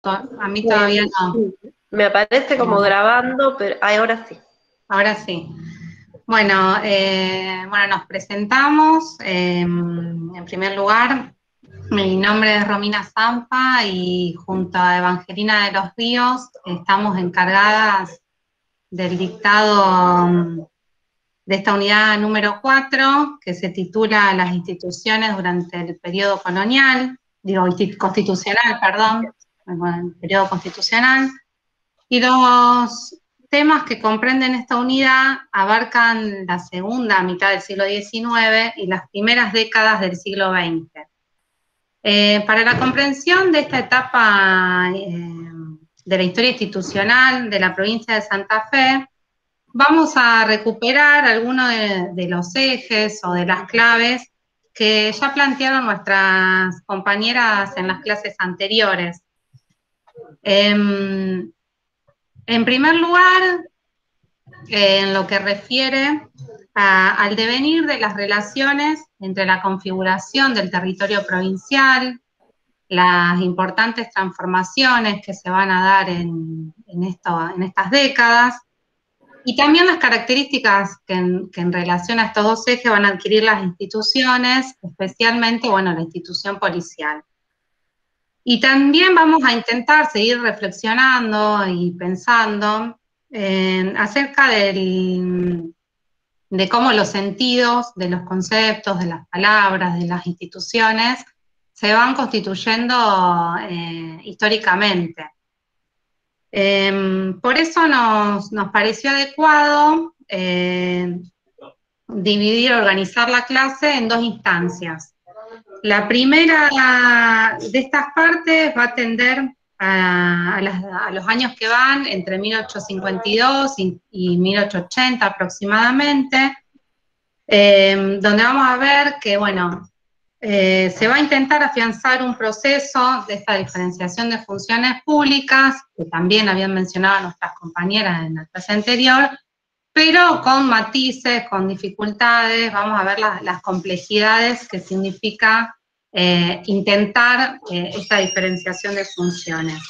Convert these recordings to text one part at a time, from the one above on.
A mí todavía no. Me aparece como grabando, pero ahora sí. Ahora sí. Bueno, nos presentamos. En primer lugar, mi nombre es Romina Zampa y junto a Evangelina de los Ríos estamos encargadas del dictado de esta unidad número 4, que se titula Las instituciones durante el periodo colonial, constitucional, perdón, el periodo constitucional. Y los temas que comprenden esta unidad abarcan la segunda mitad del siglo XIX y las primeras décadas del siglo XX. Para la comprensión de esta etapa de la historia institucional de la provincia de Santa Fe, vamos a recuperar algunos de los ejes o de las claves que ya plantearon nuestras compañeras en las clases anteriores. En primer lugar, en lo que refiere al devenir de las relaciones entre la configuración del territorio provincial, las importantes transformaciones que se van a dar en estas décadas, y también las características que en relación a estos dos ejes van a adquirir las instituciones, especialmente, la institución policial. Y también vamos a intentar seguir reflexionando y pensando acerca de cómo los sentidos de los conceptos, de las palabras, de las instituciones, se van constituyendo históricamente. Por eso nos pareció adecuado organizar la clase en dos instancias. La primera de estas partes va a atender a los años que van entre 1852 y 1880 aproximadamente, donde vamos a ver que, se va a intentar afianzar un proceso de esta diferenciación de funciones públicas, que también habían mencionado nuestras compañeras en la clase anterior, pero con matices, con dificultades. Vamos a ver las complejidades que significa intentar esta diferenciación de funciones.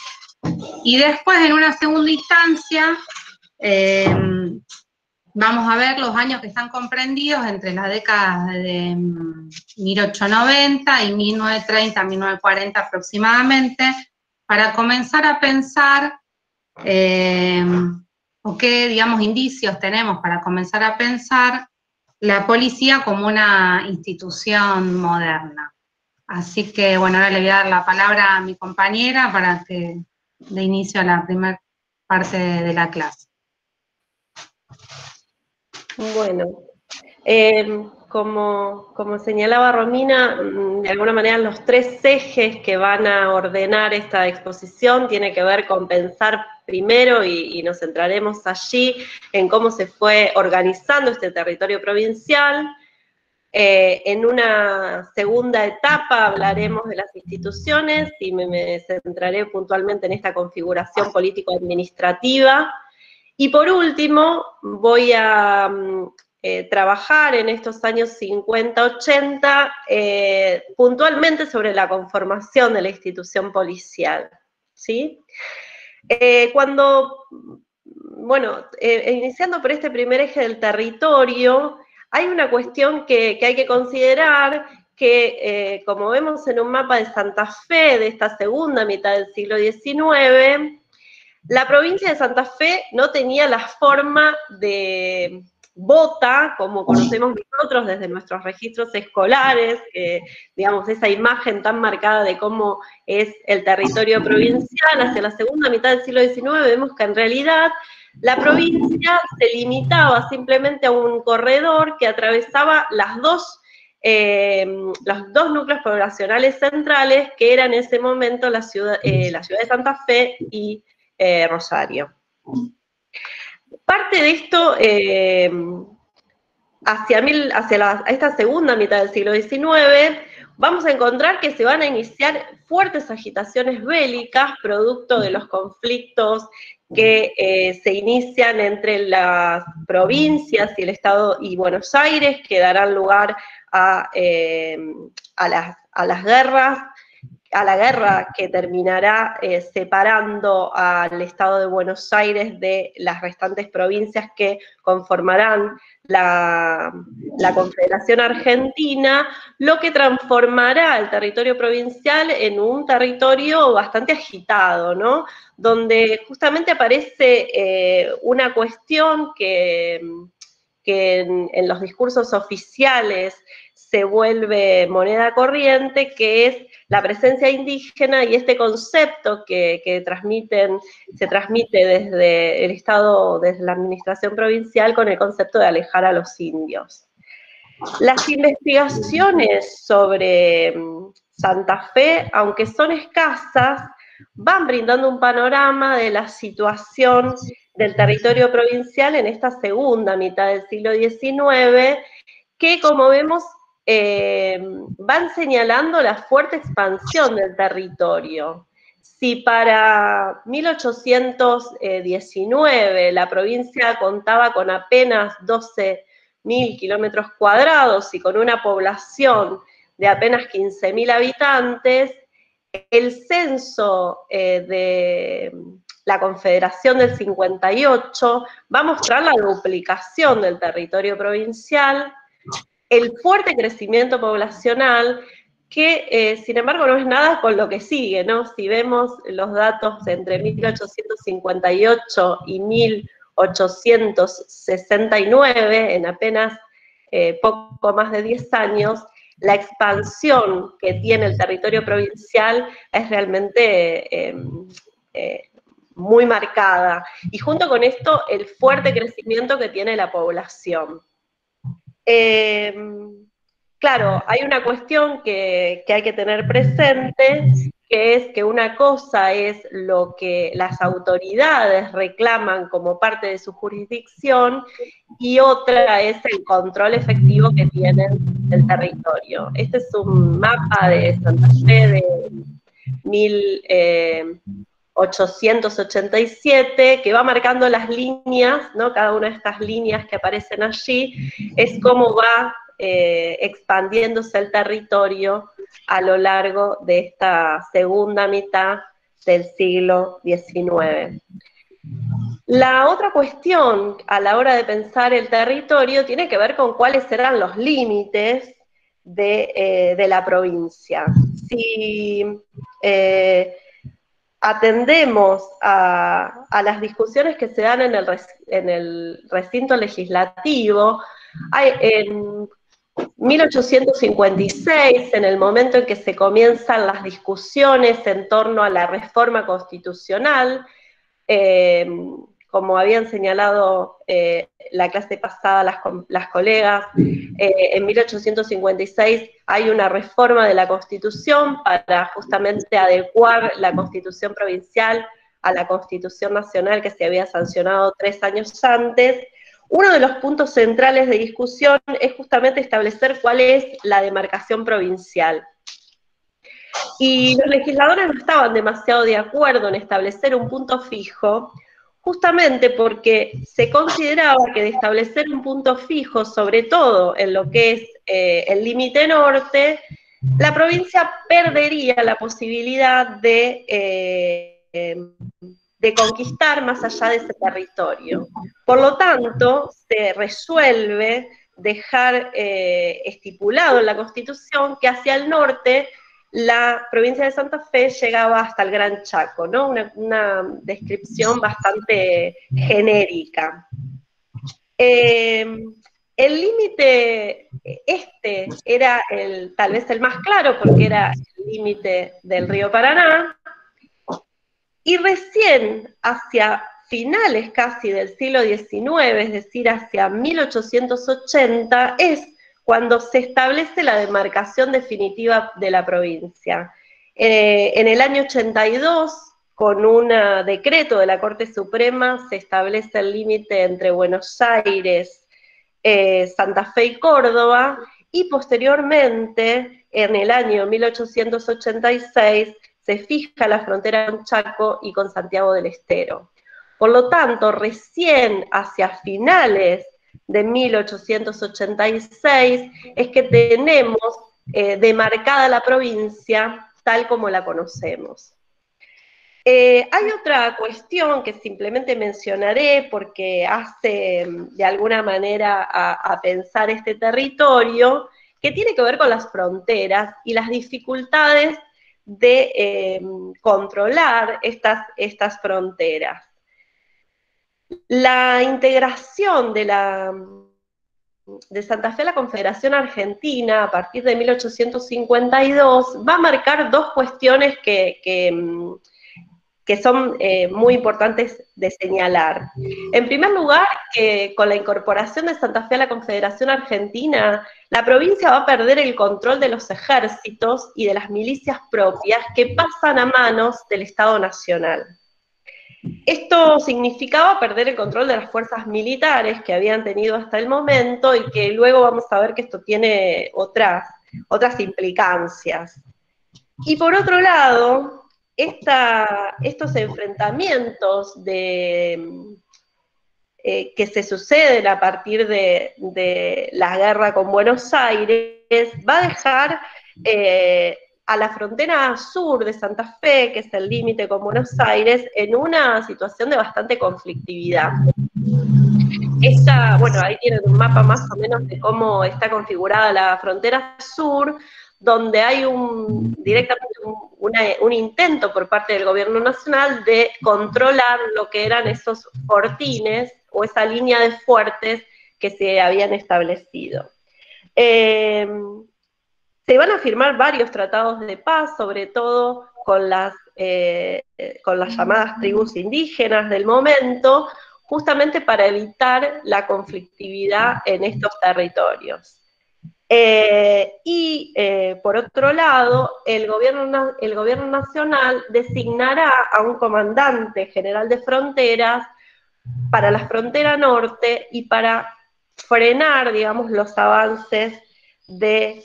Y después, en una segunda instancia, vamos a ver los años que están comprendidos entre las décadas de 1890 y 1930, 1940 aproximadamente, para comenzar a pensar o qué, digamos, indicios tenemos para comenzar a pensar la policía como una institución moderna. Así que, ahora le voy a dar la palabra a mi compañera para que dé inicio a la primera parte de la clase. Bueno, como señalaba Romina, de alguna manera los tres ejes que van a ordenar esta exposición tiene que ver con pensar primero, y nos centraremos allí, en cómo se fue organizando este territorio provincial. En una segunda etapa hablaremos de las instituciones y me centraré puntualmente en esta configuración político-administrativa. Y por último, voy a trabajar en estos años 50-80 puntualmente sobre la conformación de la institución policial, ¿sí? Iniciando por este primer eje del territorio, hay una cuestión que hay que considerar, que como vemos en un mapa de Santa Fe de esta segunda mitad del siglo XIX, la provincia de Santa Fe no tenía la forma de bota, como conocemos nosotros desde nuestros registros escolares, digamos, esa imagen tan marcada de cómo es el territorio provincial. Hacia la segunda mitad del siglo XIX vemos que en realidad la provincia se limitaba simplemente a un corredor que atravesaba los dos núcleos poblacionales centrales, que eran en ese momento la ciudad de Santa Fe y Rosario. Parte de esto, hacia esta segunda mitad del siglo XIX, vamos a encontrar que se van a iniciar fuertes agitaciones bélicas, producto de los conflictos que se inician entre las provincias y el Estado y Buenos Aires, que darán lugar a las guerras a la guerra que terminará separando al Estado de Buenos Aires de las restantes provincias que conformarán la Confederación Argentina, lo que transformará el territorio provincial en un territorio bastante agitado, ¿no? Donde justamente aparece una cuestión que en los discursos oficiales se vuelve moneda corriente, que es la presencia indígena y este concepto que se transmite desde el Estado, desde la administración provincial, con el concepto de alejar a los indios. Las investigaciones sobre Santa Fe, aunque son escasas, van brindando un panorama de la situación del territorio provincial en esta segunda mitad del siglo XIX, que, como vemos, van señalando la fuerte expansión del territorio. Si para 1819 la provincia contaba con apenas 12.000 kilómetros cuadrados y con una población de apenas 15.000 habitantes, el censo de la Confederación del 58 va a mostrar la duplicación del territorio provincial, el fuerte crecimiento poblacional, que sin embargo no es nada con lo que sigue, ¿no? Si vemos los datos entre 1858 y 1869, en apenas poco más de 10 años, la expansión que tiene el territorio provincial es realmente muy marcada. Y junto con esto, el fuerte crecimiento que tiene la población. Claro, hay una cuestión que hay que tener presente, que es que una cosa es lo que las autoridades reclaman como parte de su jurisdicción y otra es el control efectivo que tienen del territorio. Este es un mapa de Santa Fe de 1887, que va marcando las líneas, ¿no? Cada una de estas líneas que aparecen allí, es cómo va expandiéndose el territorio a lo largo de esta segunda mitad del siglo XIX. La otra cuestión a la hora de pensar el territorio tiene que ver con cuáles serán los límites de la provincia. Si atendemos a las discusiones que se dan en el recinto legislativo, en 1856, en el momento en que se comienzan las discusiones en torno a la reforma constitucional, como habían señalado la clase pasada las colegas, en 1856 hay una reforma de la Constitución para justamente adecuar la Constitución provincial a la Constitución nacional que se había sancionado 3 años antes. Uno de los puntos centrales de discusión es justamente establecer cuál es la demarcación provincial. Y los legisladores no estaban demasiado de acuerdo en establecer un punto fijo, justamente porque se consideraba que de establecer un punto fijo, sobre todo en lo que es el límite norte, la provincia perdería la posibilidad de conquistar más allá de ese territorio. Por lo tanto, se resuelve dejar estipulado en la Constitución que hacia el norte la provincia de Santa Fe llegaba hasta el Gran Chaco, ¿no? Una descripción bastante genérica. El límite era tal vez el más claro porque era el límite del río Paraná, y recién hacia finales casi del siglo XIX, es decir, hacia 1880, es cuando se establece la demarcación definitiva de la provincia. En el año 82, con un decreto de la Corte Suprema, se establece el límite entre Buenos Aires, Santa Fe y Córdoba, y posteriormente, en el año 1886, se fija la frontera con Chaco y con Santiago del Estero. Por lo tanto, recién hacia finales de 1886 es que tenemos demarcada la provincia tal como la conocemos. Hay otra cuestión que simplemente mencionaré porque hace de alguna manera a pensar este territorio, que tiene que ver con las fronteras y las dificultades de controlar estas fronteras. La integración de Santa Fe a la Confederación Argentina a partir de 1852 va a marcar dos cuestiones que son muy importantes de señalar. En primer lugar, que con la incorporación de Santa Fe a la Confederación Argentina, la provincia va a perder el control de los ejércitos y de las milicias propias que pasan a manos del Estado Nacional. Esto significaba perder el control de las fuerzas militares que habían tenido hasta el momento y que luego vamos a ver que esto tiene otras implicancias. Y por otro lado, estos enfrentamientos que se suceden a partir de la guerra con Buenos Aires va a dejar a la frontera sur de Santa Fe, que es el límite con Buenos Aires, en una situación de bastante conflictividad. Bueno, ahí tienen un mapa más o menos de cómo está configurada la frontera sur, donde hay directamente un intento por parte del gobierno nacional de controlar lo que eran esos fortines o esa línea de fuertes que se habían establecido. Se van a firmar varios tratados de paz, sobre todo con las llamadas tribus indígenas del momento, justamente para evitar la conflictividad en estos territorios. Por otro lado, el gobierno nacional designará a un comandante general de fronteras para la frontera norte y para frenar, digamos, los avances de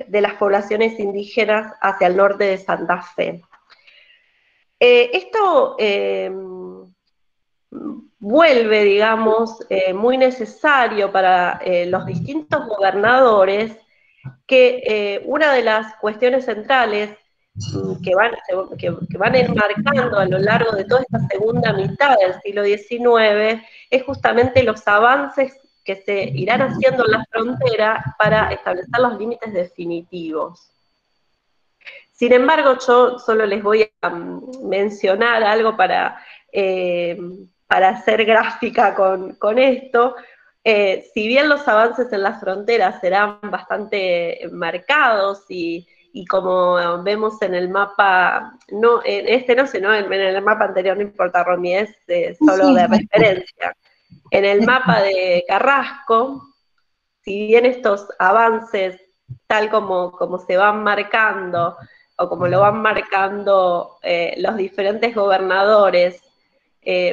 las poblaciones indígenas hacia el norte de Santa Fe. Esto vuelve, digamos, muy necesario para los distintos gobernadores que una de las cuestiones centrales que van enmarcando a lo largo de toda esta segunda mitad del siglo XIX es justamente los avances que se irán haciendo en la frontera para establecer los límites definitivos. Sin embargo, yo solo les voy a mencionar algo para hacer gráfica con esto. Si bien los avances en las fronteras serán bastante marcados y como vemos en el mapa, no en este no, sino en el mapa anterior, no importa, Romy, es solo de referencia. En el mapa de Carrasco, si bien estos avances, tal como se van marcando, o como lo van marcando los diferentes gobernadores,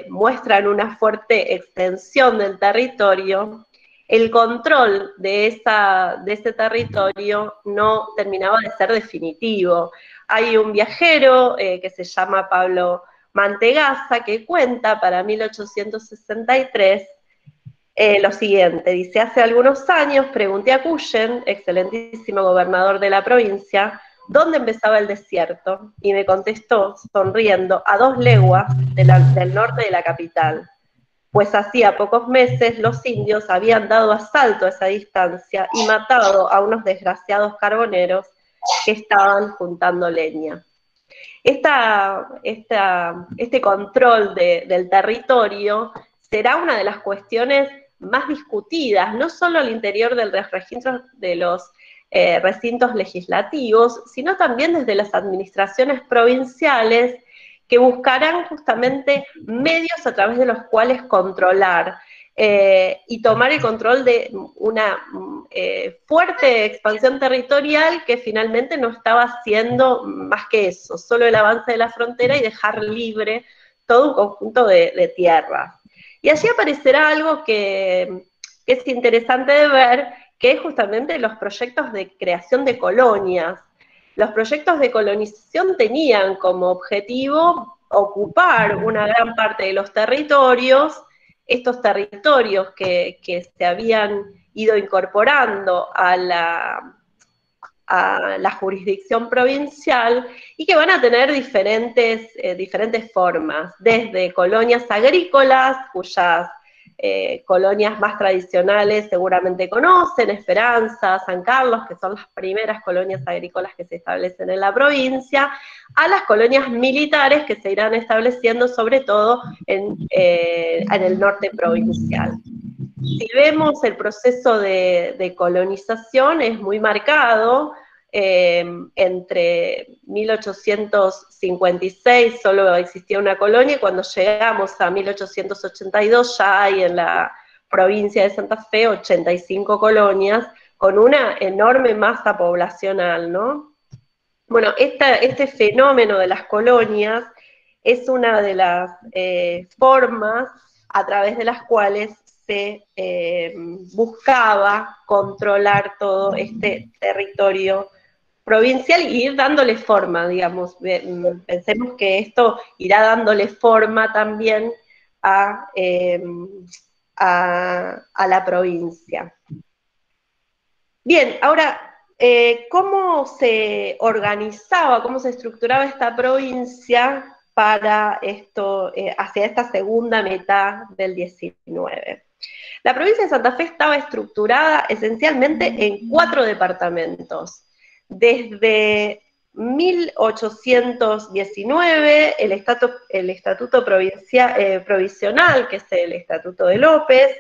muestran una fuerte extensión del territorio, el control de ese territorio no terminaba de ser definitivo. Hay un viajero que se llama Pablo Mantegazza que cuenta para 1863 lo siguiente, dice: hace algunos años pregunté a Cuyen, excelentísimo gobernador de la provincia, dónde empezaba el desierto, y me contestó, sonriendo, a 2 leguas del norte de la capital, pues hacía pocos meses los indios habían dado asalto a esa distancia y matado a unos desgraciados carboneros que estaban juntando leña. Este control del territorio será una de las cuestiones más discutidas, no solo al interior del registro de los recintos legislativos, sino también desde las administraciones provinciales que buscarán justamente medios a través de los cuales controlar y tomar el control de una fuerte expansión territorial que finalmente no estaba haciendo más que eso, solo el avance de la frontera y dejar libre todo un conjunto de tierras. Y allí aparecerá algo que es interesante de ver, que es justamente los proyectos de creación de colonias. Los proyectos de colonización tenían como objetivo ocupar una gran parte de los territorios, estos territorios que se habían ido incorporando a a la jurisdicción provincial y que van a tener diferentes formas, desde colonias agrícolas, cuyas colonias más tradicionales seguramente conocen, Esperanza, San Carlos, que son las primeras colonias agrícolas que se establecen en la provincia, a las colonias militares que se irán estableciendo sobre todo en el norte provincial. Si vemos el proceso de colonización es muy marcado, entre 1856 solo existía una colonia, y cuando llegamos a 1882 ya hay en la provincia de Santa Fe 85 colonias, con una enorme masa poblacional, ¿no? Bueno, este fenómeno de las colonias es una de las formas a través de las cuales se buscaba controlar todo este territorio provincial y ir dándole forma, digamos. Pensemos que esto irá dándole forma también a la provincia. Bien, ahora, ¿cómo se organizaba, cómo se estructuraba esta provincia para esto, hacia esta segunda mitad del 19? La provincia de Santa Fe estaba estructurada esencialmente en 4 departamentos. Desde 1819, el estatuto provisional, que es el Estatuto de López,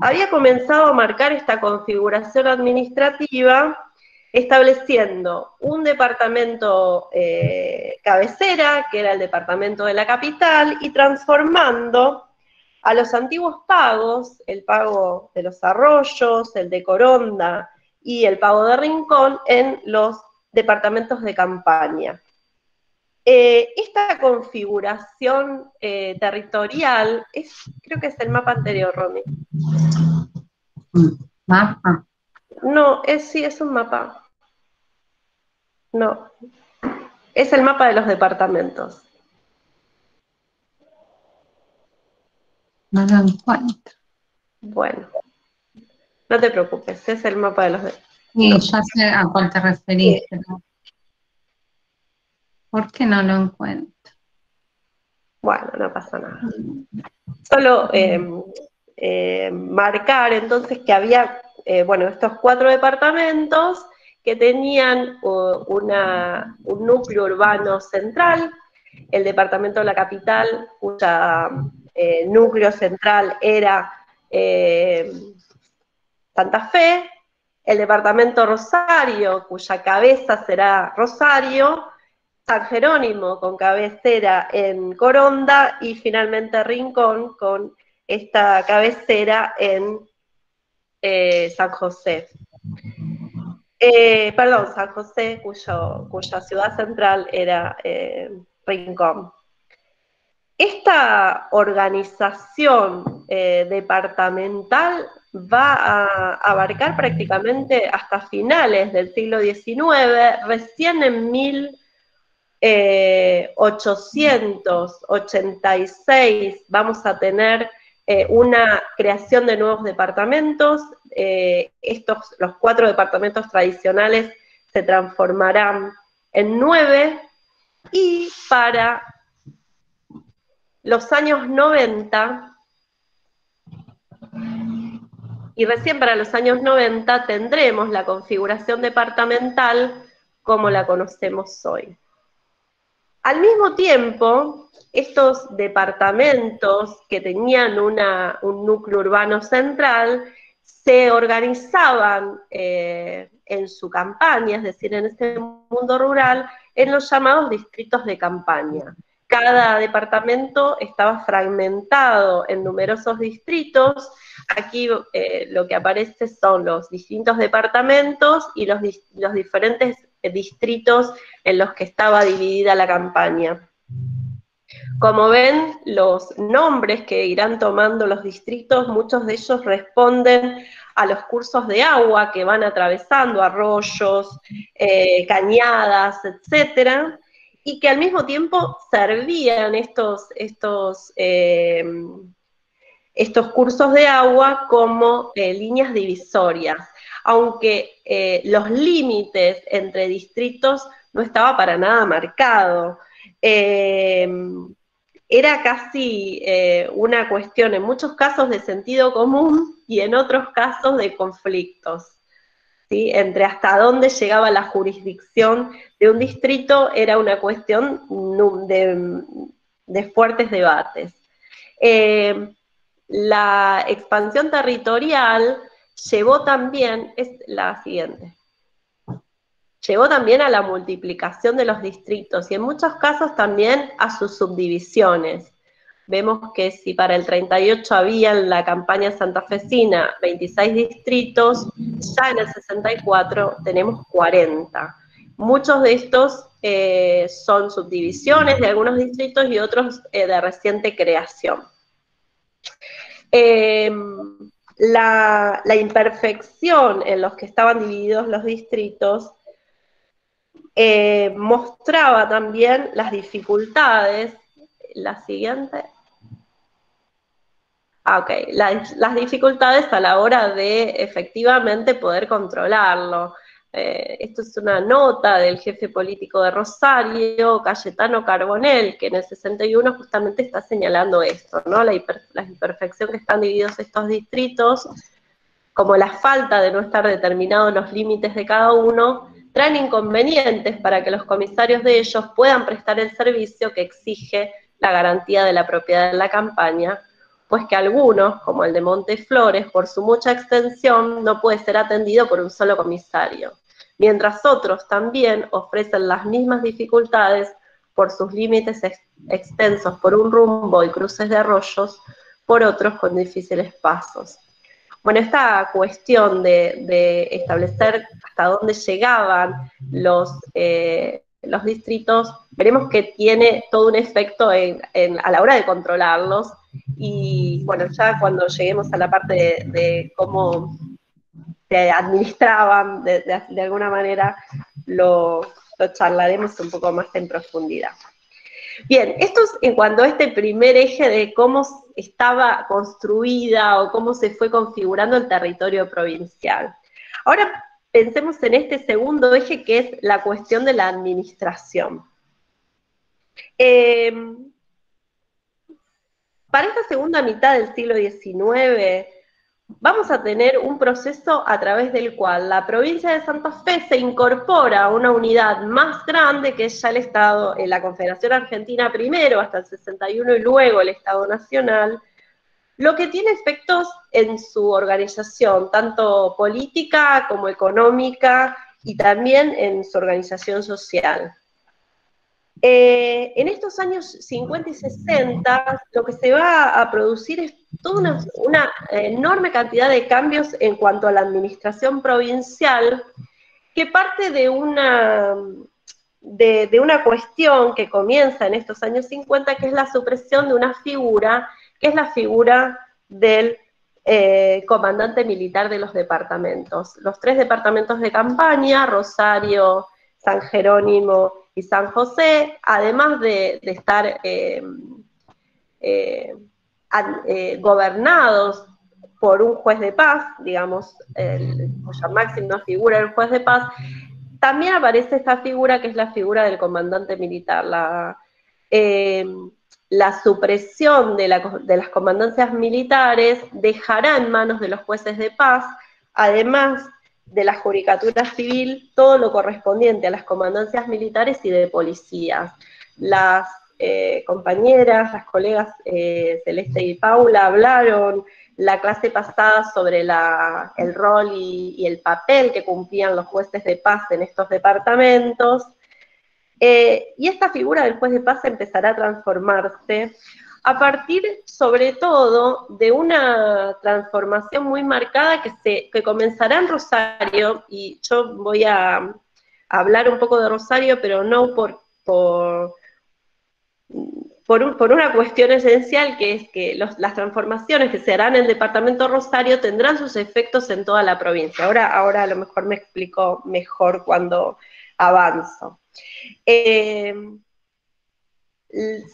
había comenzado a marcar esta configuración administrativa, estableciendo un departamento cabecera, que era el departamento de la capital, y transformando a los antiguos pagos, el pago de los Arroyos, el de Coronda y el pago de Rincón, en los departamentos de campaña. Esta configuración territorial, creo que es el mapa anterior, Romy. ¿Mapa? No, sí, es un mapa. No, es el mapa de los departamentos. No lo encuentro. Bueno, no te preocupes, es el mapa de los departamentos. Sí, ya sé a cuál te referís, pero ¿por qué no lo encuentro? Bueno, no pasa nada. Solo marcar entonces que había, estos 4 departamentos que tenían un núcleo urbano central, el departamento de la capital, cuya núcleo central era Santa Fe, el departamento Rosario, cuya cabeza será Rosario, San Jerónimo con cabecera en Coronda, y finalmente Rincón con esta cabecera en San José. San José, cuya ciudad central era Rincón. Esta organización departamental va a abarcar prácticamente hasta finales del siglo XIX, recién en 1886 vamos a tener una creación de nuevos departamentos. Los 4 departamentos tradicionales se transformarán en 9, y para los años 90, y recién para los años 90 tendremos la configuración departamental como la conocemos hoy. Al mismo tiempo, estos departamentos que tenían un núcleo urbano central se organizaban en su campaña, es decir, en este mundo rural, en los llamados distritos de campaña. Cada departamento estaba fragmentado en numerosos distritos. Aquí lo que aparece son los distintos departamentos y los diferentes distritos en los que estaba dividida la campaña. Como ven, los nombres que irán tomando los distritos, muchos de ellos responden a los cursos de agua que van atravesando, arroyos, cañadas, etcétera, y que al mismo tiempo servían estos cursos de agua como líneas divisorias. aunque los límites entre distritos no estaba para nada marcado. Era casi una cuestión, en muchos casos de sentido común y en otros casos de conflictos, ¿sí? Entre hasta dónde llegaba la jurisdicción de un distrito era una cuestión de fuertes debates. La expansión territorial llevó también, es la siguiente, llevó también a la multiplicación de los distritos y en muchos casos también a sus subdivisiones. Vemos que si para el 38 había en la campaña santafesina 26 distritos, ya en el 64 tenemos 40. Muchos de estos son subdivisiones de algunos distritos y otros de reciente creación. La imperfección en los que estaban divididos los distritos mostraba también las dificultades, la siguiente, las dificultades a la hora de efectivamente poder controlarlo. Esto es una nota del jefe político de Rosario, Cayetano Carbonell, que en el 61 justamente está señalando esto, ¿no? La imperfección que están divididos estos distritos, como la falta de no estar determinados los límites de cada uno, traen inconvenientes para que los comisarios de ellos puedan prestar el servicio que exige la garantía de la propiedad de la campaña, pues que algunos, como el de Monteflores, por su mucha extensión, no puede ser atendido por un solo comisario, mientras otros también ofrecen las mismas dificultades por sus límites extensos por un rumbo y cruces de arroyos, por otros con difíciles pasos. Bueno, esta cuestión de establecer hasta dónde llegaban los distritos, veremos que tiene todo un efecto a la hora de controlarlos, y bueno, ya cuando lleguemos a la parte de cómo se administraban, de alguna manera, lo charlaremos un poco más en profundidad. Bien, esto es en cuanto a este primer eje de cómo estaba construida o cómo se fue configurando el territorio provincial. Ahora pensemos en este segundo eje, que es la cuestión de la administración. Para esta segunda mitad del siglo XIX, vamos a tener un proceso a través del cual la provincia de Santa Fe se incorpora a una unidad más grande, que es ya el Estado, en la Confederación Argentina primero, hasta el 61, y luego el Estado Nacional, lo que tiene efectos en su organización, tanto política como económica, y también en su organización social. En estos años 50 y 60, lo que se va a producir es toda una enorme cantidad de cambios en cuanto a la administración provincial, que parte de una cuestión que comienza en estos años 50, que es la supresión de una figura, que es la figura del comandante militar de los departamentos. Los 3 departamentos de campaña, Rosario, San Jerónimo y San José, además de estar gobernados por un juez de paz, digamos, cuya máxima figura es el juez de paz, también aparece esta figura, que es la figura del comandante militar. La supresión de las comandancias militares dejará en manos de los jueces de paz, además de la judicatura civil, todo lo correspondiente a las comandancias militares y de policías. Las compañeras, las colegas Celeste y Paula hablaron la clase pasada sobre el rol y el papel que cumplían los jueces de paz en estos departamentos, y esta figura del juez de paz empezará a transformarse a partir, sobre todo, de una transformación muy marcada que comenzará en Rosario, y yo voy a hablar un poco de Rosario, pero no por una cuestión esencial, que es que las transformaciones que se harán en el departamento Rosario tendrán sus efectos en toda la provincia. Ahora a lo mejor me explico mejor cuando avanzo.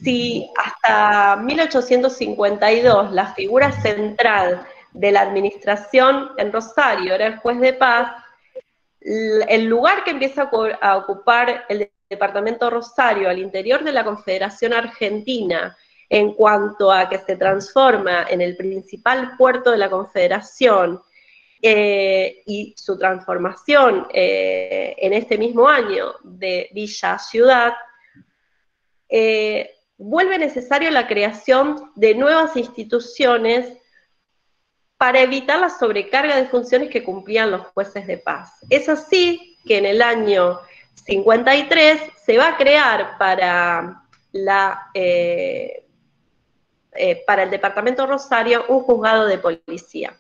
Si hasta 1852 la figura central de la administración en Rosario era el juez de paz, el lugar que empieza a ocupar el departamento Rosario al interior de la Confederación Argentina, en cuanto a que se transforma en el principal puerto de la Confederación, y su transformación en este mismo año de Villa a Ciudad, vuelve necesario la creación de nuevas instituciones para evitar la sobrecarga de funciones que cumplían los jueces de paz. Es así que en el año 53 se va a crear para el departamento Rosario un juzgado de policía.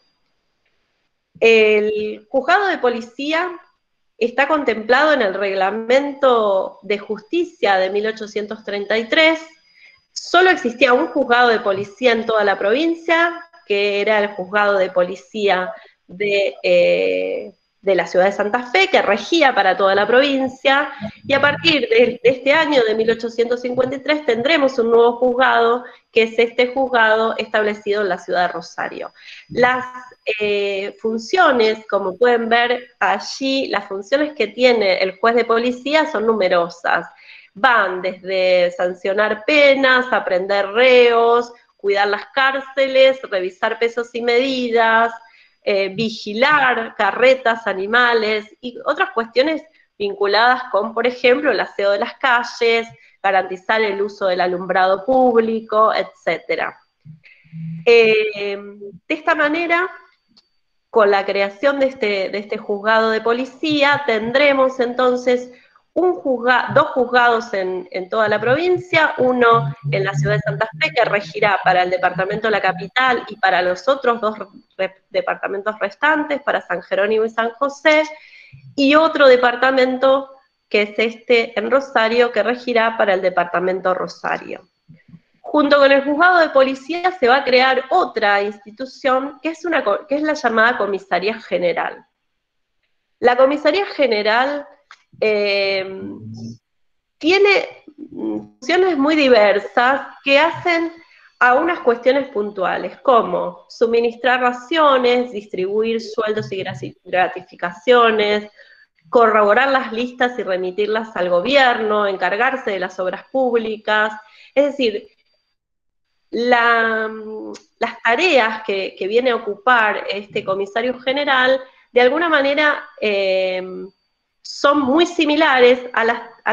El juzgado de policía está contemplado en el Reglamento de Justicia de 1833. Solo existía un juzgado de policía en toda la provincia, que era el juzgado de policía de la ciudad de Santa Fe, que regía para toda la provincia, y a partir de este año de 1853 tendremos un nuevo juzgado, que es este juzgado establecido en la ciudad de Rosario. Las funciones, como pueden ver allí, las funciones que tiene el juez de policía son numerosas. Van desde sancionar penas, aprender reos, cuidar las cárceles, revisar pesos y medidas, vigilar carretas, animales y otras cuestiones vinculadas con, por ejemplo, el aseo de las calles, garantizar el uso del alumbrado público, etc. De esta manera, con la creación de este juzgado de policía, tendremos entonces dos juzgados en toda la provincia, uno en la ciudad de Santa Fe, que regirá para el departamento de la capital y para los otros dos departamentos restantes, para San Jerónimo y San José, y otro departamento, que es este en Rosario, que regirá para el departamento Rosario. Junto con el juzgado de policía se va a crear otra institución que es la llamada Comisaría General. La Comisaría General tiene funciones muy diversas que hacen a unas cuestiones puntuales, como suministrar raciones, distribuir sueldos y gratificaciones, corroborar las listas y remitirlas al gobierno, encargarse de las obras públicas. Es decir, las tareas que viene a ocupar este comisario general, de alguna manera son muy similares a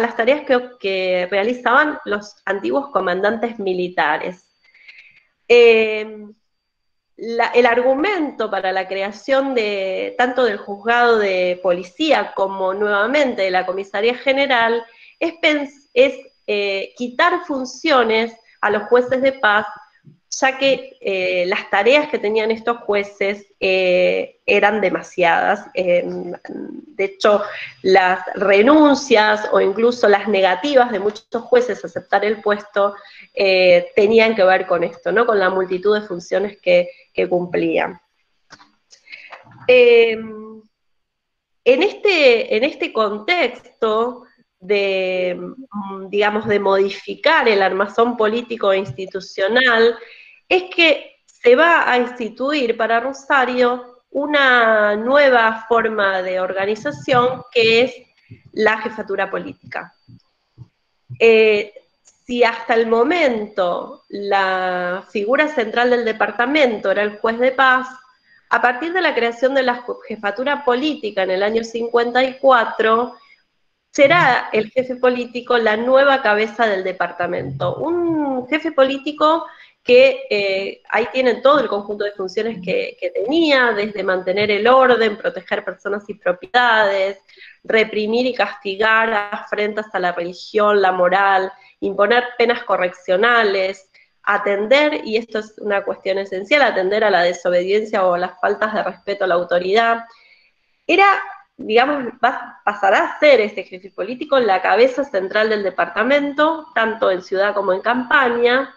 las tareas que realizaban los antiguos comandantes militares. El argumento para la creación tanto del juzgado de policía como nuevamente de la comisaría general es quitar funciones a los jueces de paz, ya que las tareas que tenían estos jueces eran demasiadas. De hecho, las renuncias o incluso las negativas de muchos jueces a aceptar el puesto tenían que ver con esto, ¿no? Con la multitud de funciones que cumplían. En este contexto digamos, de modificar el armazón político e institucional, es que se va a instituir para Rosario una nueva forma de organización, que es la jefatura política. Si hasta el momento la figura central del departamento era el juez de paz, a partir de la creación de la jefatura política en el año 54, será el jefe político la nueva cabeza del departamento. Un jefe político que ahí tiene todo el conjunto de funciones que tenía, desde mantener el orden, proteger personas y propiedades, reprimir y castigar afrentas a la religión, la moral, imponer penas correccionales, atender, y esto es una cuestión esencial, atender a la desobediencia o a las faltas de respeto a la autoridad. Digamos, pasará a ser este jefe político la cabeza central del departamento, tanto en ciudad como en campaña,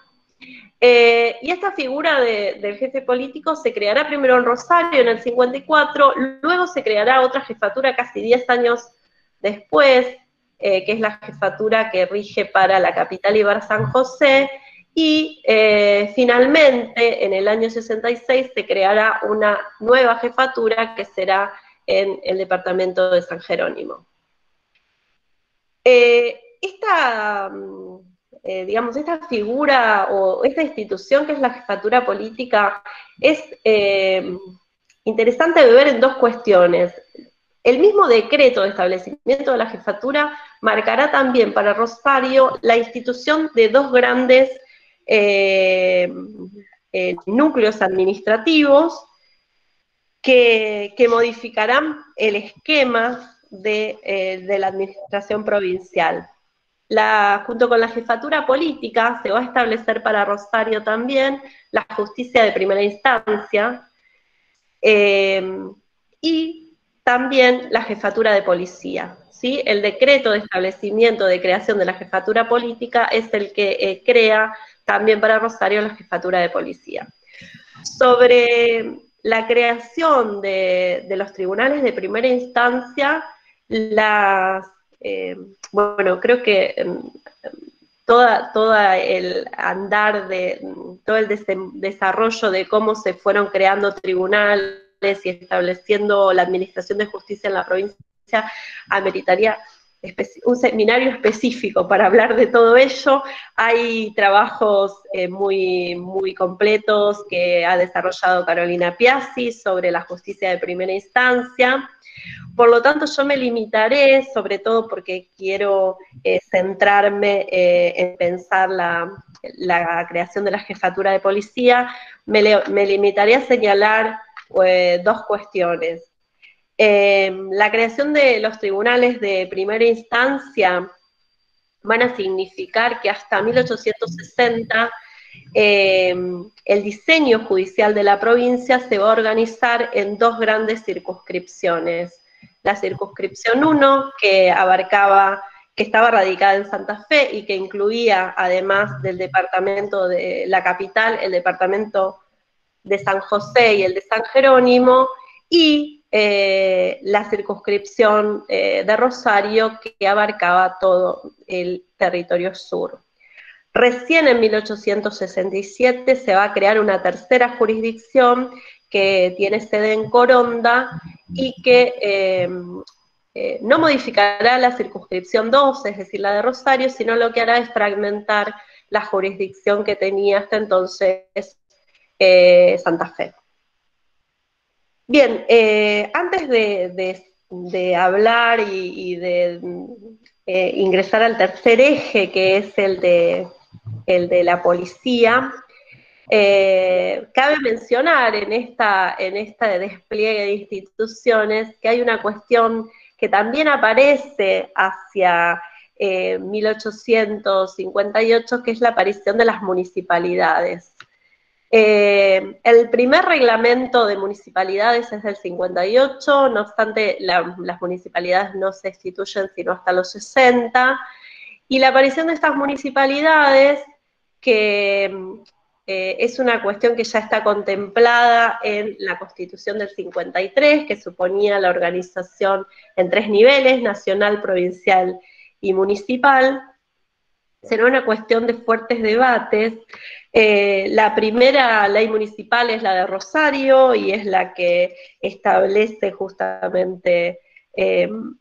y esta figura del jefe político se creará primero en Rosario en el 54, luego se creará otra jefatura casi 10 años después, que es la jefatura que rige para la capital y para San José, y finalmente en el año 66 se creará una nueva jefatura que será en el departamento de San Jerónimo. Digamos, esta figura o esta institución que es la jefatura política es interesante de ver en dos cuestiones. El mismo decreto de establecimiento de la jefatura marcará también para Rosario la institución de dos grandes núcleos administrativos que modificarán el esquema de la administración provincial. Junto con la jefatura política se va a establecer para Rosario también la justicia de primera instancia y también la jefatura de policía, ¿sí? El decreto de establecimiento de creación de la jefatura política es el que crea también para Rosario la jefatura de policía. Sobre la creación de los tribunales de primera instancia, bueno, creo que todo el andar todo el desarrollo de cómo se fueron creando tribunales y estableciendo la administración de justicia en la provincia ameritaría un seminario específico para hablar de todo ello. Hay trabajos muy completos que ha desarrollado Carolina Piazzi sobre la justicia de primera instancia. Por lo tanto, yo me limitaré, sobre todo porque quiero centrarme en pensar la creación de la jefatura de policía, me limitaré a señalar dos cuestiones. La creación de los tribunales de primera instancia van a significar que hasta 1860 el diseño judicial de la provincia se va a organizar en dos grandes circunscripciones. La circunscripción 1, que estaba radicada en Santa Fe y que incluía, además del departamento de la capital, el departamento de San José y el de San Jerónimo, y la circunscripción de Rosario, que abarcaba todo el territorio sur. Recién en 1867 se va a crear una tercera jurisdicción que tiene sede en Coronda y que no modificará la circunscripción 2, es decir, la de Rosario, sino lo que hará es fragmentar la jurisdicción que tenía hasta entonces Santa Fe. Bien, antes de hablar y de ingresar al tercer eje, que es el de la policía, cabe mencionar en este despliegue de instituciones que hay una cuestión que también aparece hacia 1858, que es la aparición de las municipalidades. El primer reglamento de municipalidades es del 58, no obstante las municipalidades no se instituyen sino hasta los 60, y la aparición de estas municipalidades, que es una cuestión que ya está contemplada en la Constitución del 53, que suponía la organización en 3 niveles, nacional, provincial y municipal, será una cuestión de fuertes debates. La primera ley municipal es la de Rosario y es la que establece justamente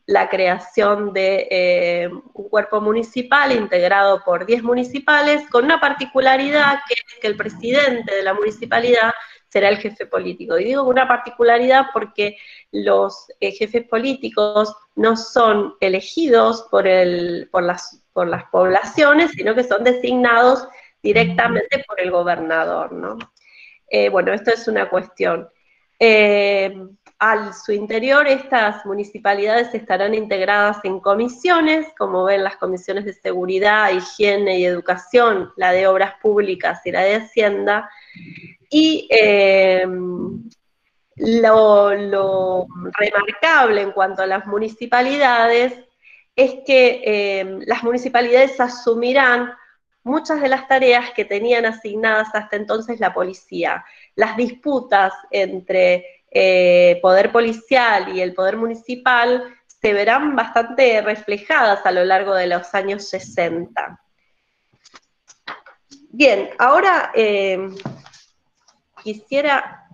la creación de un cuerpo municipal integrado por 10 municipales, con una particularidad que es que el presidente de la municipalidad será el jefe político. Y digo una particularidad porque los jefes políticos no son elegidos por las poblaciones, sino que son designados directamente por el gobernador, ¿no? Bueno, esto es una cuestión. A su interior, estas municipalidades estarán integradas en comisiones, como ven, las comisiones de seguridad, higiene y educación, la de obras públicas y la de hacienda, y lo remarcable en cuanto a las municipalidades es que las municipalidades asumirán muchas de las tareas que tenían asignadas hasta entonces la policía. Las disputas entre poder policial y el poder municipal se verán bastante reflejadas a lo largo de los años 60. Bien, ahora quisiera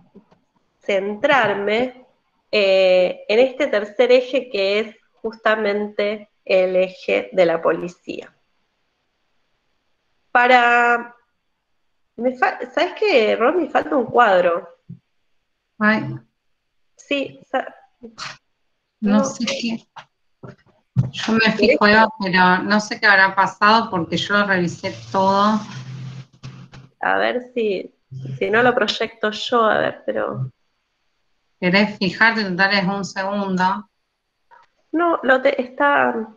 centrarme en este tercer eje que es justamente el eje de la policía. ¿Sabes qué, Ron? Me falta un cuadro. Ay, Sí, no sé qué. Yo me ¿querés? fijo, Eva, pero no sé qué habrá pasado porque yo lo revisé todo. A ver si no lo proyecto yo, a ver, pero... ¿Querés fijarte? Total es un segundo. No, está...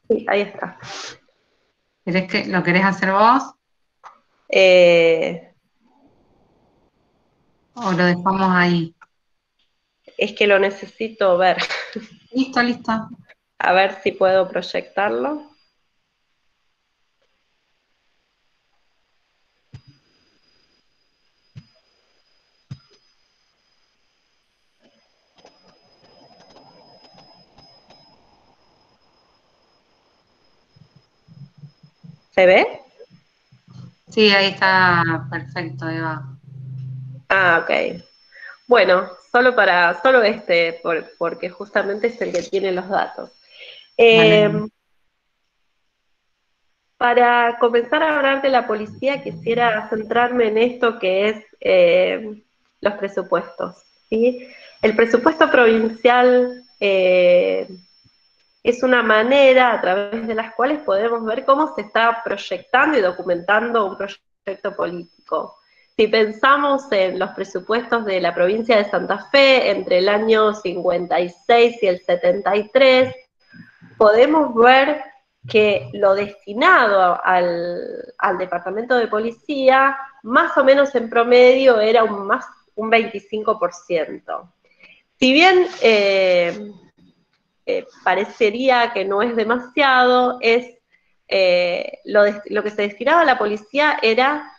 Sí, ahí está. ¿Lo querés hacer vos? Eh, ¿O lo dejamos ahí? es que lo necesito ver. Listo, listo. A ver si puedo proyectarlo. ¿Se ve? Sí, ahí está perfecto, Eva. Ah, ok. Bueno, solo porque justamente es el que tiene los datos. Eh, Dale. para comenzar a hablar de la policía, quisiera centrarme en esto que es los presupuestos, ¿sí? El presupuesto provincial es una manera a través de las cuales podemos ver cómo se está proyectando y documentando un proyecto político. Si pensamos en los presupuestos de la provincia de Santa Fe entre el año 56 y el 73, podemos ver que lo destinado al departamento de policía, más o menos en promedio, era un 25%. Si bien parecería que no es demasiado, lo que se destinaba a la policía era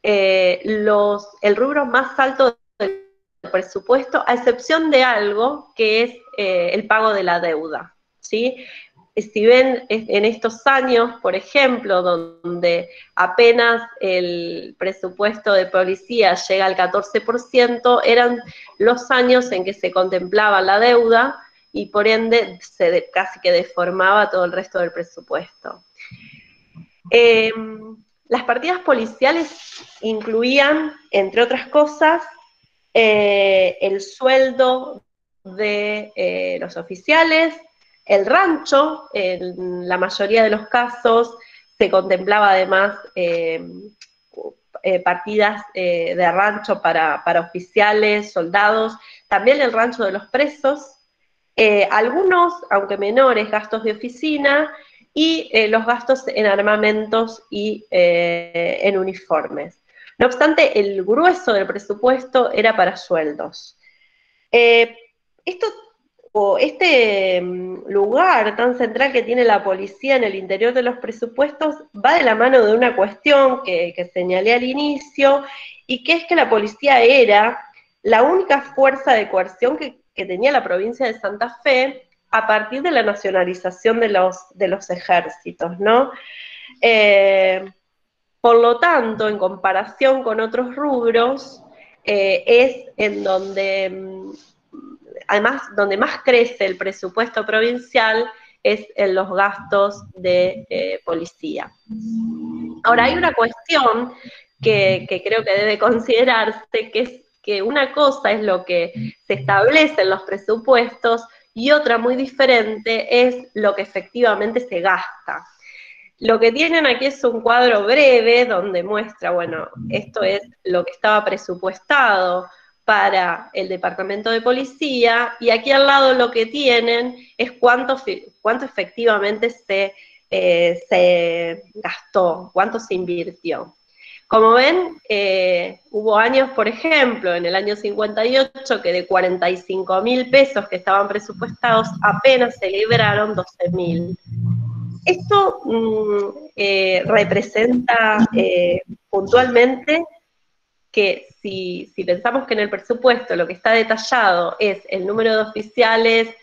el rubro más alto del presupuesto, a excepción de algo que es el pago de la deuda, ¿sí? Si ven en estos años, por ejemplo, donde apenas el presupuesto de policía llega al 14%, eran los años en que se contemplaba la deuda y por ende casi que deformaba todo el resto del presupuesto. Las partidas policiales incluían, entre otras cosas, el sueldo de los oficiales, el rancho, en la mayoría de los casos se contemplaba además partidas de rancho para oficiales, soldados, también el rancho de los presos, algunos, aunque menores, gastos de oficina y los gastos en armamentos y en uniformes. No obstante, el grueso del presupuesto era para sueldos. Esto, este lugar tan central que tiene la policía en el interior de los presupuestos va de la mano de una cuestión que señalé al inicio, y que es que la policía era la única fuerza de coerción que tenía la provincia de Santa Fe a partir de la nacionalización de los ejércitos, ¿no? Por lo tanto, en comparación con otros rubros, es en donde, además, donde más crece el presupuesto provincial es en los gastos de policía. Ahora, hay una cuestión que creo que debe considerarse, que es que una cosa es lo que se establece en los presupuestos y otra muy diferente es lo que efectivamente se gasta. Lo que tienen aquí es un cuadro breve donde muestra, bueno, esto es lo que estaba presupuestado para el departamento de policía, y aquí al lado lo que tienen es cuánto efectivamente se gastó, cuánto se invirtió. Como ven, hubo años, por ejemplo, en el año 58, que de 45.000 pesos que estaban presupuestados, apenas se libraron 12.000. Esto representa puntualmente que si pensamos que en el presupuesto lo que está detallado es el número de oficiales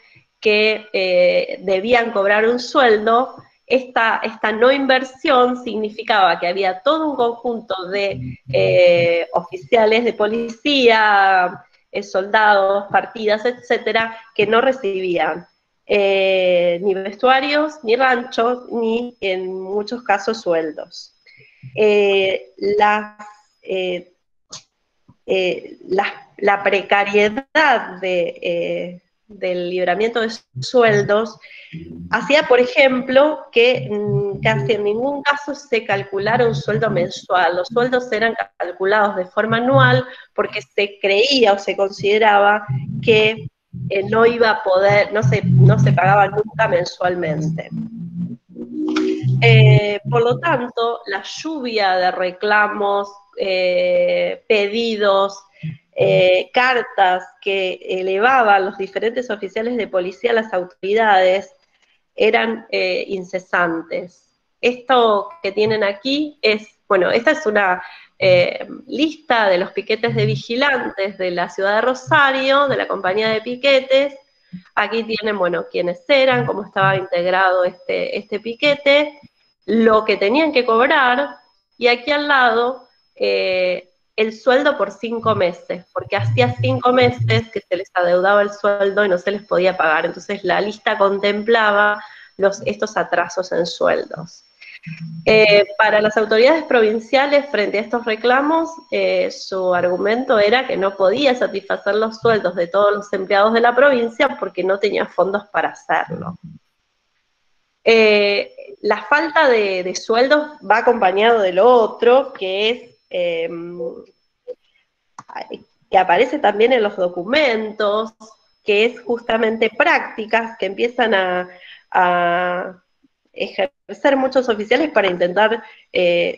que debían cobrar un sueldo, esta no inversión significaba que había todo un conjunto de oficiales de policía, soldados, partidas, etcétera, que no recibían ni vestuarios, ni ranchos, ni en muchos casos sueldos. La precariedad del libramiento de sueldos hacía, por ejemplo, que casi en ningún caso se calculara un sueldo mensual. Los sueldos eran calculados de forma anual porque se creía o se consideraba que no iba a poder, no se pagaba nunca mensualmente. Por lo tanto, la lluvia de reclamos, pedidos, cartas que elevaban los diferentes oficiales de policía a las autoridades eran incesantes. Esto que tienen aquí es, bueno, esta es una lista de los piquetes de vigilantes de la ciudad de Rosario, de la compañía de piquetes. Aquí tienen, bueno, quiénes eran, cómo estaba integrado este piquete, lo que tenían que cobrar, y aquí al lado el sueldo por 5 meses, porque hacía 5 meses que se les adeudaba el sueldo y no se les podía pagar. Entonces la lista contemplaba estos atrasos en sueldos. Para las autoridades provinciales, frente a estos reclamos, su argumento era que no podía satisfacer los sueldos de todos los empleados de la provincia porque no tenía fondos para hacerlo. La falta de sueldos va acompañado de lo otro, que es que aparece también en los documentos, que es justamente prácticas que empiezan a ejercer muchos oficiales para intentar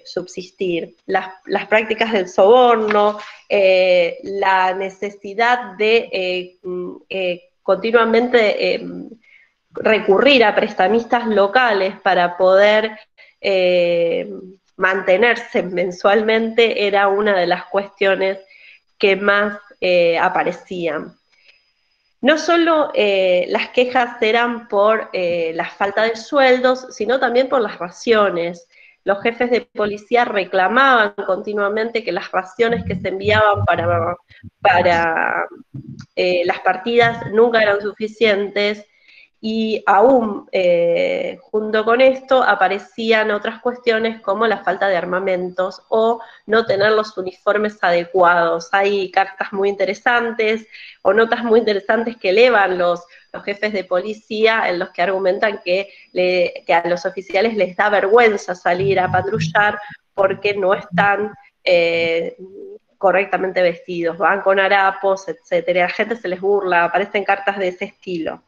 subsistir. Las prácticas del soborno, la necesidad de continuamente recurrir a prestamistas locales para poder mantenerse mensualmente era una de las cuestiones que más aparecían. No solo las quejas eran por la falta de sueldos, sino también por las raciones. Los jefes de policía reclamaban continuamente que las raciones que se enviaban para las partidas nunca eran suficientes, y aún junto con esto aparecían otras cuestiones como la falta de armamentos o no tener los uniformes adecuados. Hay cartas muy interesantes o notas muy interesantes que elevan los jefes de policía, en los que argumentan que a los oficiales les da vergüenza salir a patrullar porque no están correctamente vestidos, van con harapos, etcétera. A la gente se les burla, aparecen cartas de ese estilo.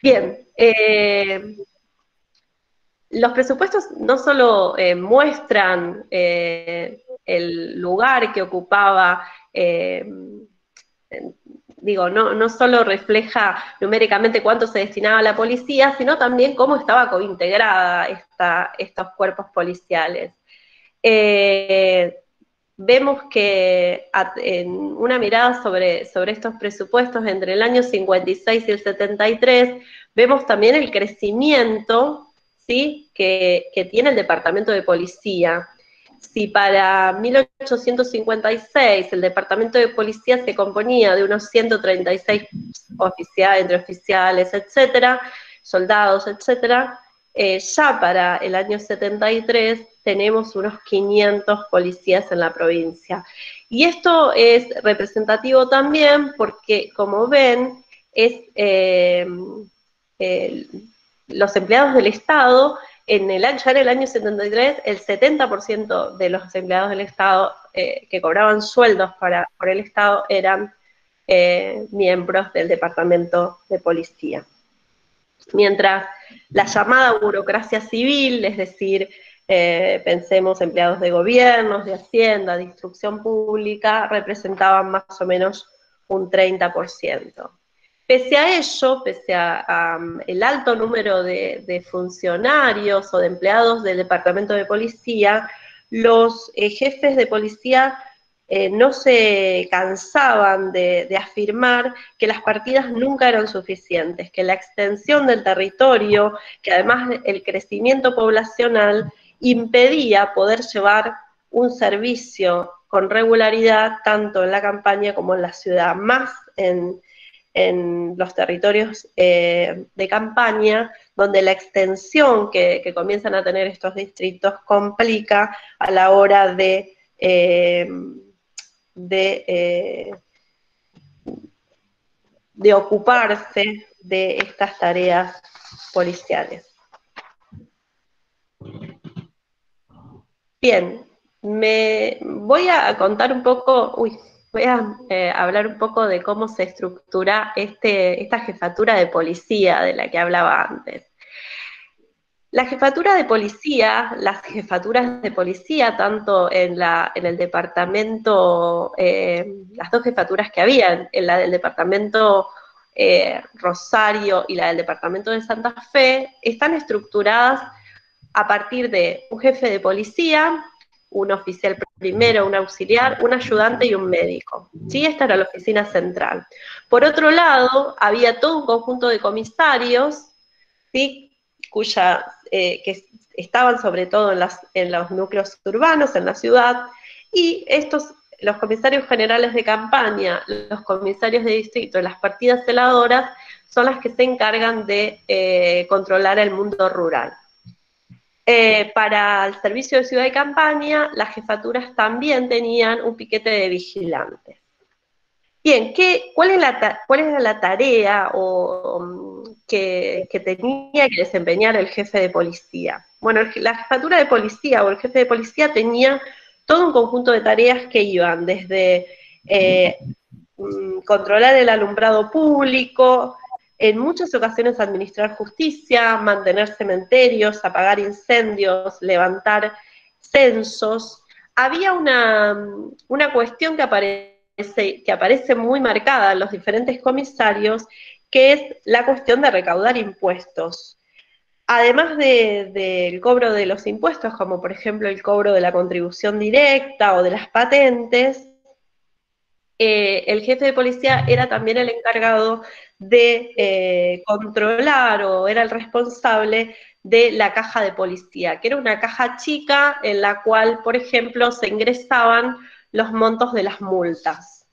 Bien, los presupuestos no solo muestran el lugar que ocupaba, no solo refleja numéricamente cuánto se destinaba a la policía, sino también cómo estaba cointegrada estos cuerpos policiales. Vemos que en una mirada sobre estos presupuestos entre el año 56 y el 73, vemos también el crecimiento, ¿sí?, que tiene el Departamento de Policía. Si para 1856 el Departamento de Policía se componía de unos 136 oficiales, entre oficiales, etcétera, soldados, etcétera, ya para el año 73 tenemos unos 500 policías en la provincia. Y esto es representativo también porque, como ven, los empleados del Estado, ya en el año 73, el 70% de los empleados del Estado que cobraban sueldos por el Estado eran miembros del Departamento de Policía. Mientras la llamada burocracia civil, es decir, pensemos empleados de gobiernos, de Hacienda, de Instrucción Pública, representaban más o menos un 30%. Pese a ello, pese a el alto número de funcionarios o de empleados del Departamento de Policía, los jefes de policía no se cansaban de afirmar que las partidas nunca eran suficientes, que la extensión del territorio, que además el crecimiento poblacional impedía poder llevar un servicio con regularidad tanto en la campaña como en la ciudad, más en los territorios de campaña, donde la extensión que comienzan a tener estos distritos complica a la hora de ocuparse de estas tareas policiales. Bien, me voy a contar un poco, voy a hablar un poco de cómo se estructura esta jefatura de policía de la que hablaba antes. La jefatura de policía, las jefaturas de policía, tanto en el departamento, las dos jefaturas que había, en la del departamento Rosario y la del departamento de Santa Fe, están estructuradas a partir de un jefe de policía, un oficial primero, un auxiliar, un ayudante y un médico. ¿Sí? Esta era la oficina central. Por otro lado, había todo un conjunto de comisarios, ¿sí? Que estaban sobre todo en los núcleos urbanos, en la ciudad, y los comisarios generales de campaña, los comisarios de distrito y las partidas celadoras son las que se encargan de controlar el mundo rural. Para el servicio de ciudad y campaña, las jefaturas también tenían un piquete de vigilantes. Bien, ¿cuál era la tarea que tenía que desempeñar el jefe de policía? Bueno, la jefatura de policía o el jefe de policía tenía todo un conjunto de tareas que iban desde controlar el alumbrado público, en muchas ocasiones administrar justicia, mantener cementerios, apagar incendios, levantar censos. Había una cuestión que aparece muy marcada en los diferentes comisarios, que es la cuestión de recaudar impuestos. Además del cobro de los impuestos, como por ejemplo el cobro de la contribución directa o de las patentes, el jefe de policía era también el encargado de controlar, o era el responsable de la caja de policía, que era una caja chica en la cual, por ejemplo, se ingresaban los montos de las multas.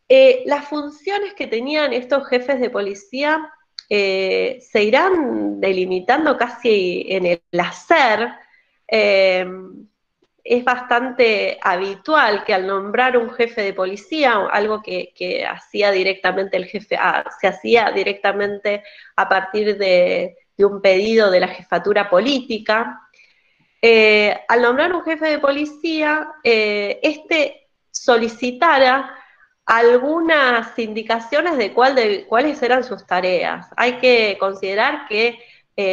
Las funciones que tenían estos jefes de policía se irán delimitando casi en el hacer. Es bastante habitual que al nombrar un jefe de policía, algo que hacía directamente el jefe, se hacía directamente a partir de un pedido de la jefatura política, al nombrar un jefe de policía, este solicitara algunas indicaciones de cuáles eran sus tareas. Hay que considerar que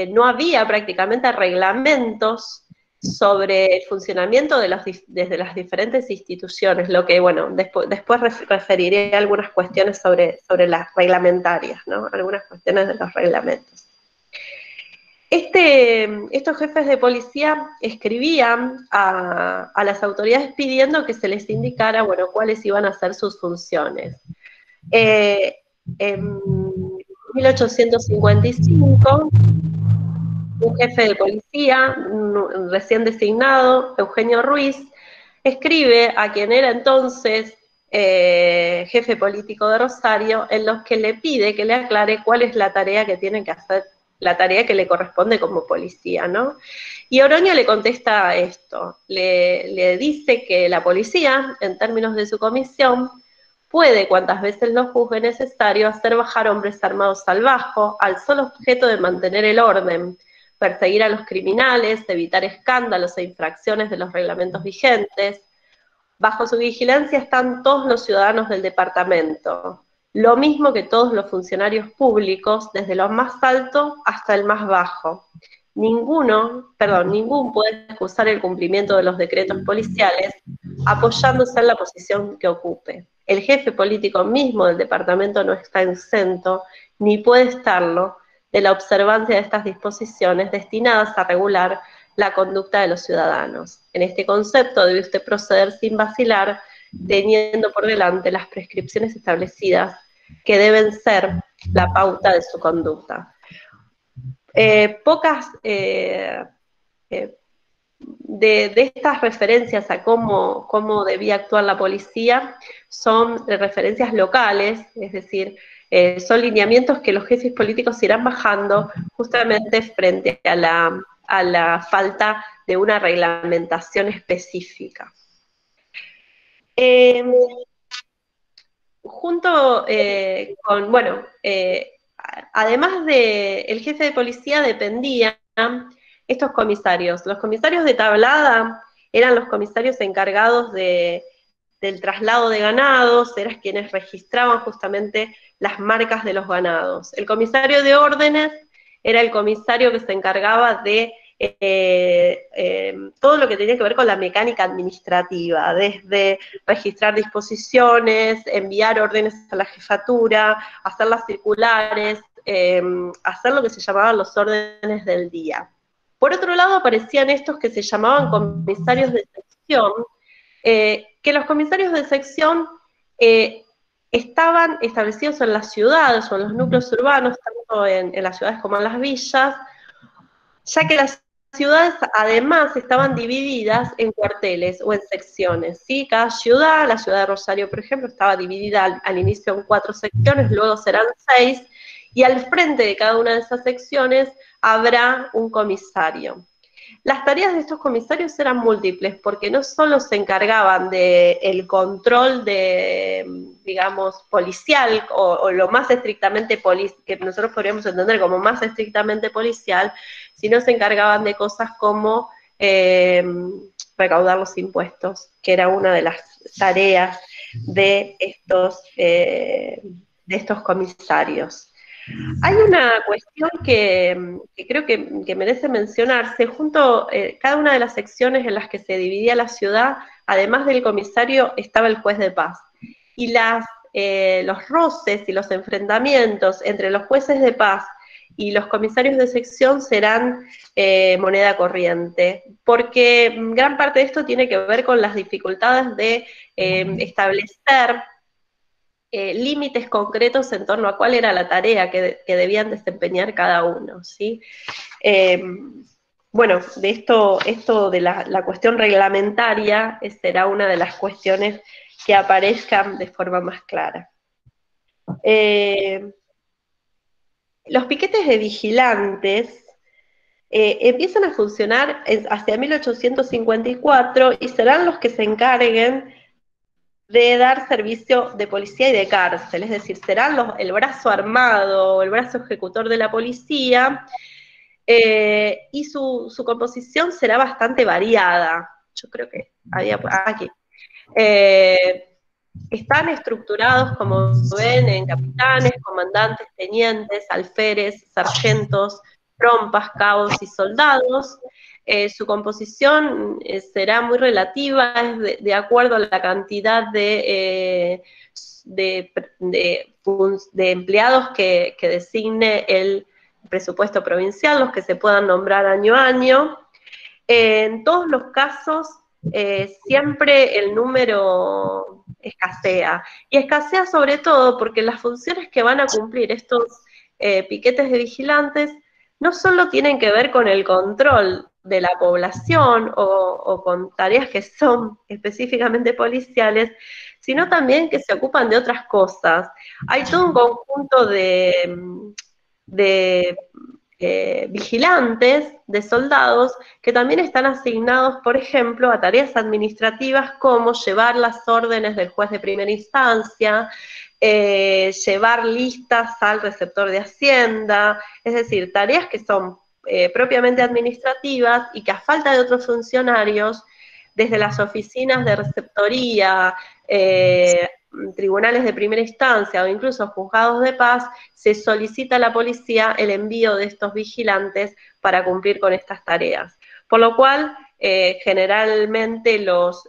no había prácticamente reglamentos sobre el funcionamiento desde las diferentes instituciones, lo que, bueno, después referiré a algunas cuestiones sobre las reglamentarias, ¿no? Algunas cuestiones de los reglamentos. Estos jefes de policía escribían a las autoridades pidiendo que se les indicara, bueno, cuáles iban a ser sus funciones. En 1855, un jefe de policía recién designado, Eugenio Ruiz, escribe a quien era entonces jefe político de Rosario, en los que le pide que le aclare cuál es la tarea que tiene que hacer, la tarea que le corresponde como policía, ¿no? Y Oroño le contesta esto, le dice que la policía, en términos de su comisión, puede, cuantas veces lo juzgue necesario, hacer bajar hombres armados al bajo, al solo objeto de mantener el orden, perseguir a los criminales, evitar escándalos e infracciones de los reglamentos vigentes. Bajo su vigilancia están todos los ciudadanos del departamento, lo mismo que todos los funcionarios públicos, desde lo más alto hasta el más bajo. Ningún puede excusar el cumplimiento de los decretos policiales apoyándose en la posición que ocupe. El jefe político mismo del departamento no está exento, ni puede estarlo, de la observancia de estas disposiciones destinadas a regular la conducta de los ciudadanos. En este concepto debe usted proceder sin vacilar, teniendo por delante las prescripciones establecidas que deben ser la pauta de su conducta. Pocas de estas referencias a cómo debía actuar la policía son referencias locales, es decir, son lineamientos que los jefes políticos irán bajando justamente frente a la falta de una reglamentación específica. Junto con, bueno, además del jefe de policía dependían estos comisarios. Los comisarios de tablada eran los comisarios encargados del traslado de ganados, eran quienes registraban justamente las marcas de los ganados. El comisario de órdenes era el comisario que se encargaba de todo lo que tenía que ver con la mecánica administrativa, desde registrar disposiciones, enviar órdenes a la jefatura, hacer las circulares, hacer lo que se llamaban los órdenes del día. Por otro lado, aparecían estos que se llamaban comisarios de sección, que los comisarios de sección estaban establecidos en las ciudades o en los núcleos urbanos, tanto en las ciudades como en las villas, ya que las ciudades además estaban divididas en cuarteles o en secciones, ¿sí? Cada ciudad, la ciudad de Rosario, por ejemplo, estaba dividida al inicio en 4 secciones, luego serán 6, y al frente de cada una de esas secciones habrá un comisario. Las tareas de estos comisarios eran múltiples, porque no solo se encargaban del control de, digamos, policial, o lo más estrictamente que nosotros podríamos entender como más estrictamente policial, sino se encargaban de cosas como recaudar los impuestos, que era una de las tareas de estos comisarios. Hay una cuestión que creo que merece mencionarse. Junto cada una de las secciones en las que se dividía la ciudad, además del comisario, estaba el juez de paz. Y los roces y los enfrentamientos entre los jueces de paz y los comisarios de sección serán moneda corriente, porque gran parte de esto tiene que ver con las dificultades de establecer límites concretos en torno a cuál era la tarea que debían desempeñar cada uno, ¿sí? Bueno, de esto de la cuestión reglamentaria será una de las cuestiones que aparezcan de forma más clara. Los piquetes de vigilantes empiezan a funcionar hacia 1854 y serán los que se encarguen de dar servicio de policía y de cárcel, es decir, serán el brazo armado, el brazo ejecutor de la policía, y su composición será bastante variada. Yo creo que había aquí. Están estructurados, como ven, en capitanes, comandantes, tenientes, alférez, sargentos, trompas, cabos y soldados. Su composición será muy relativa, es de acuerdo a la cantidad de empleados que designe el presupuesto provincial, los que se puedan nombrar año a año. En todos los casos, siempre el número escasea, y escasea sobre todo porque las funciones que van a cumplir estos piquetes de vigilantes no solo tienen que ver con el control de la población o con tareas que son específicamente policiales, sino también que se ocupan de otras cosas. Hay todo un conjunto de vigilantes, de soldados, que también están asignados, por ejemplo, a tareas administrativas como llevar las órdenes del juez de primera instancia, llevar listas al receptor de Hacienda, es decir, tareas que son propiamente administrativas y que a falta de otros funcionarios, desde las oficinas de receptoría, tribunales de primera instancia o incluso juzgados de paz, se solicita a la policía el envío de estos vigilantes para cumplir con estas tareas. Por lo cual, generalmente los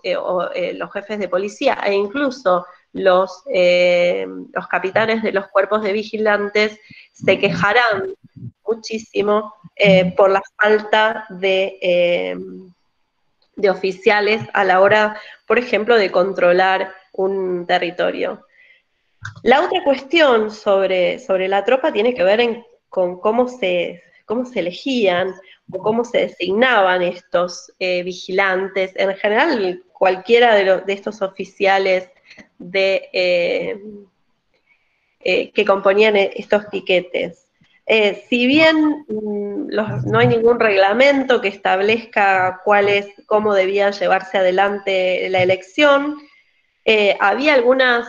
jefes de policía e incluso los capitanes de los cuerpos de vigilantes se quejarán muchísimo por la falta de oficiales a la hora, por ejemplo, de controlar un territorio. La otra cuestión sobre la tropa tiene que ver con cómo se elegían o cómo se designaban estos vigilantes. En general, cualquiera de estos oficiales que componían estos piquetes. Si bien no hay ningún reglamento que establezca cómo debía llevarse adelante la elección, había algunas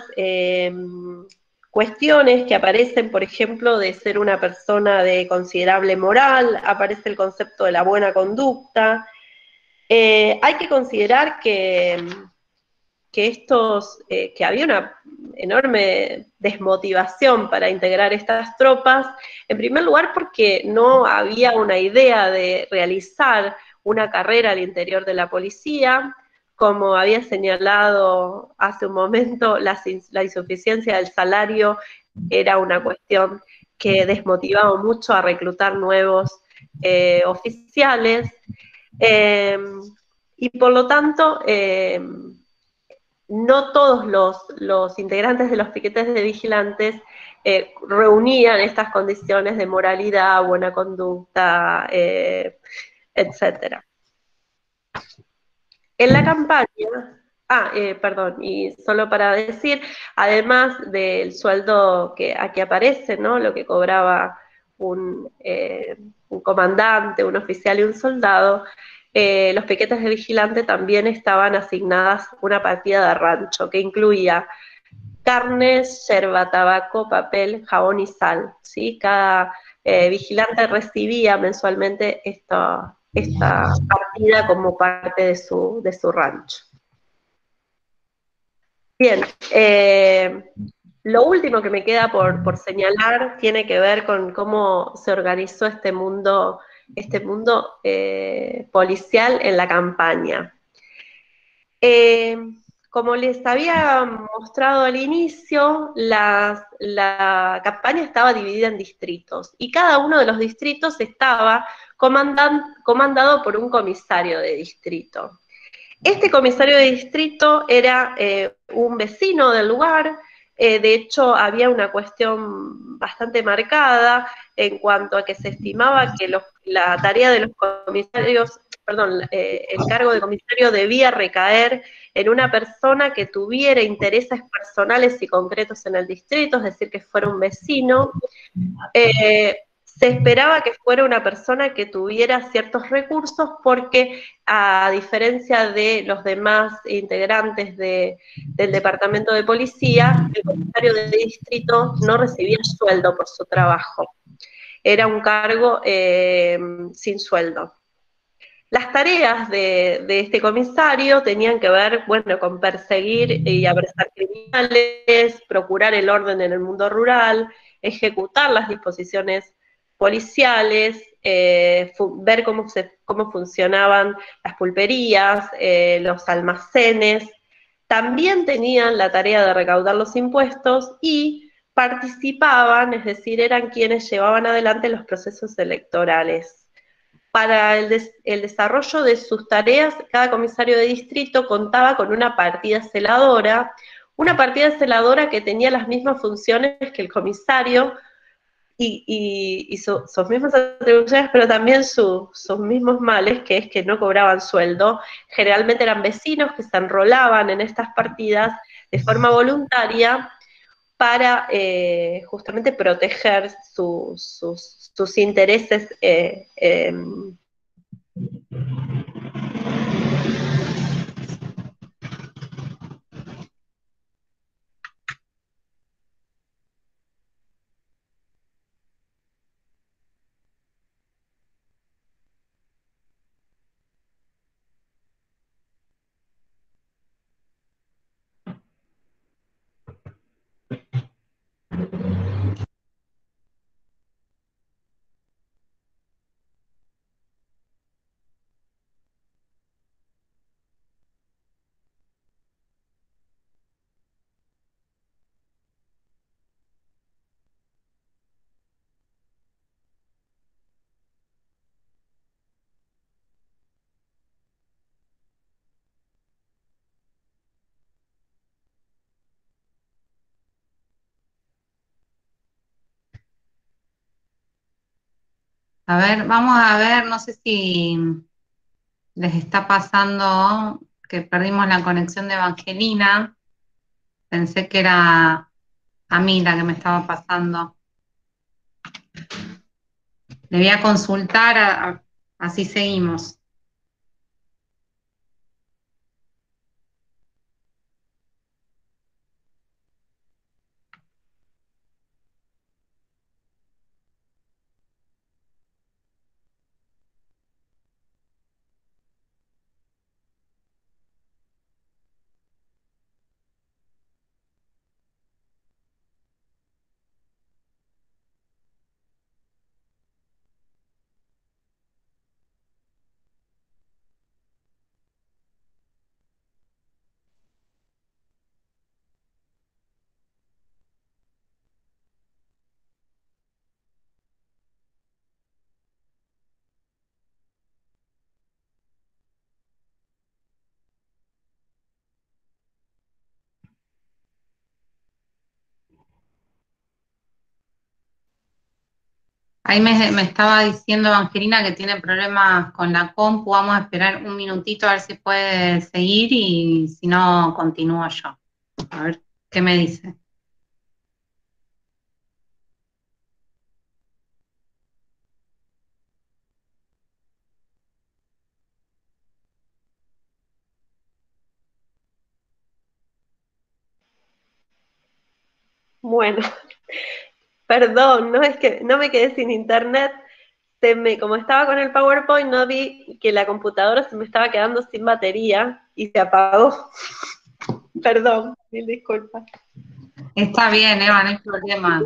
cuestiones que aparecen, por ejemplo, de ser una persona de considerable moral, aparece el concepto de la buena conducta. Hay que considerar que había una enorme desmotivación para integrar estas tropas, en primer lugar porque no había una idea de realizar una carrera al interior de la policía. Como había señalado hace un momento, la insuficiencia del salario era una cuestión que desmotivaba mucho a reclutar nuevos oficiales, y por lo tanto no todos los integrantes de los piquetes de vigilantes reunían estas condiciones de moralidad, buena conducta, etc. En la campaña, perdón, y solo para decir, además del sueldo que aquí aparece, ¿no? Lo que cobraba un comandante, un oficial y un soldado, los piquetes de vigilante también estaban asignadas una partida de rancho que incluía carnes, yerba, tabaco, papel, jabón y sal, ¿sí? Cada vigilante recibía mensualmente esta partida como parte de su rancho. Bien, lo último que me queda por señalar tiene que ver con cómo se organizó este mundo policial en la campaña. Como les había mostrado al inicio, la campaña estaba dividida en distritos y cada uno de los distritos estaba comandado por un comisario de distrito. Este comisario de distrito era un vecino del lugar. De hecho, había una cuestión bastante marcada en cuanto a que se estimaba que la tarea de los comisarios, el cargo de comisario debía recaer en una persona que tuviera intereses personales y concretos en el distrito, es decir, que fuera un vecino. Se esperaba que fuera una persona que tuviera ciertos recursos porque, a diferencia de los demás integrantes del departamento de policía, el comisario de distrito no recibía sueldo por su trabajo. Era un cargo sin sueldo. Las tareas de este comisario tenían que ver, bueno, con perseguir y apresar criminales, procurar el orden en el mundo rural, ejecutar las disposiciones policiales, ver cómo funcionaban las pulperías, los almacenes. También tenían la tarea de recaudar los impuestos y participaban, es decir, eran quienes llevaban adelante los procesos electorales. Para el desarrollo de sus tareas, cada comisario de distrito contaba con una partida celadora que tenía las mismas funciones que el comisario y sus mismas atribuciones, pero también sus mismos males, que es que no cobraban sueldo. Generalmente eran vecinos que se enrolaban en estas partidas de forma voluntaria para justamente proteger sus intereses A ver, vamos a ver, no sé si les está pasando que perdimos la conexión de Evangelina. Pensé que era a mí la que me estaba pasando. Le voy a consultar, así seguimos. Ahí me estaba diciendo Evangelina que tiene problemas con la compu. Vamos a esperar un minutito a ver si puede seguir y si no, continúo yo. A ver qué me dice. Bueno, perdón, no es que no me quedé sin internet, como estaba con el PowerPoint, no vi que la computadora se me estaba quedando sin batería y se apagó. Perdón, mil disculpas. Está bien, Eva, no hay problema.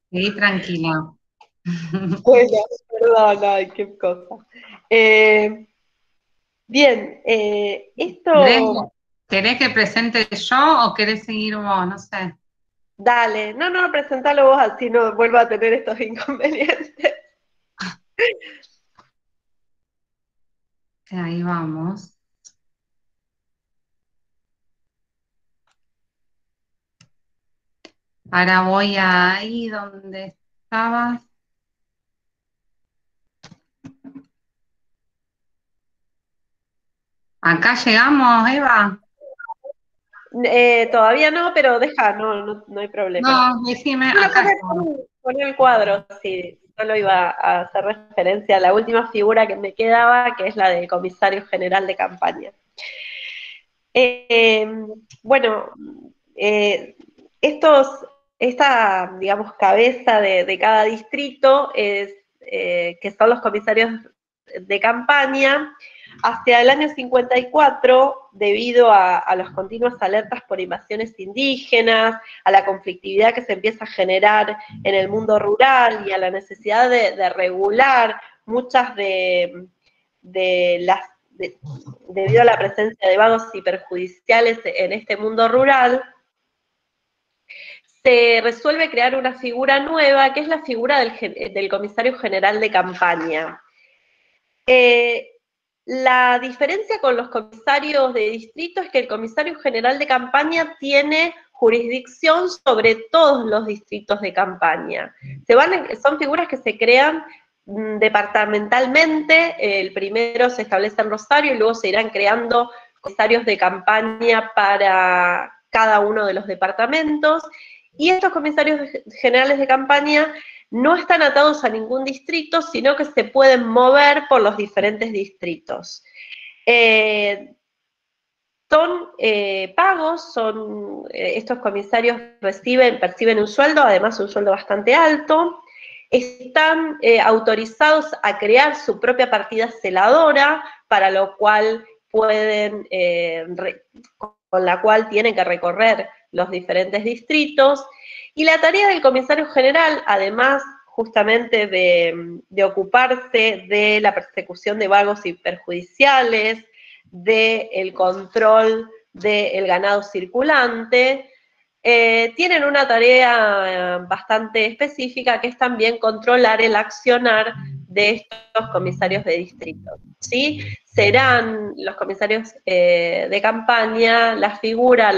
Seguí tranquila. Bueno, perdón, ay, qué cosa. Bien, ¿Querés, esto, querés que presente yo o querés seguir vos? No sé. dale, no, presentalo vos así no vuelvo a tener estos inconvenientes. Ahí vamos. Ahora voy ahí donde estabas. Acá llegamos, Eva. Todavía no, pero deja, no hay problema. No, decime, No, acá estamos. poné el cuadro, sí, solo iba a hacer referencia a la última figura que me quedaba, que es la del comisario general de campaña. Eh, bueno, eh, esta, digamos, cabeza de cada distrito es, que son los comisarios de campaña. Hacia el año 54, debido a las continuas alertas por invasiones indígenas, a la conflictividad que se empieza a generar en el mundo rural y a la necesidad de regular muchas debido a la presencia de vagos y perjudiciales en este mundo rural, se resuelve crear una figura nueva, que es la figura del comisario general de campaña. La diferencia con los comisarios de distrito es que el comisario general de campaña tiene jurisdicción sobre todos los distritos de campaña. Son figuras que se crean departamentalmente. El primero se establece en Rosario y luego se irán creando comisarios de campaña para cada uno de los departamentos. Y estos comisarios generales de campaña no están atados a ningún distrito, sino que se pueden mover por los diferentes distritos. Son pagos, estos comisarios perciben un sueldo, además un sueldo bastante alto, están autorizados a crear su propia partida celadora, para lo cual con la cual tienen que recorrer los diferentes distritos, y la tarea del comisario general, además justamente de ocuparse de la persecución de vagos y perjudiciales, del control del ganado circulante, tienen una tarea bastante específica, que es también controlar el accionar de estos comisarios de distrito, ¿sí? Serán los comisarios de campaña la figura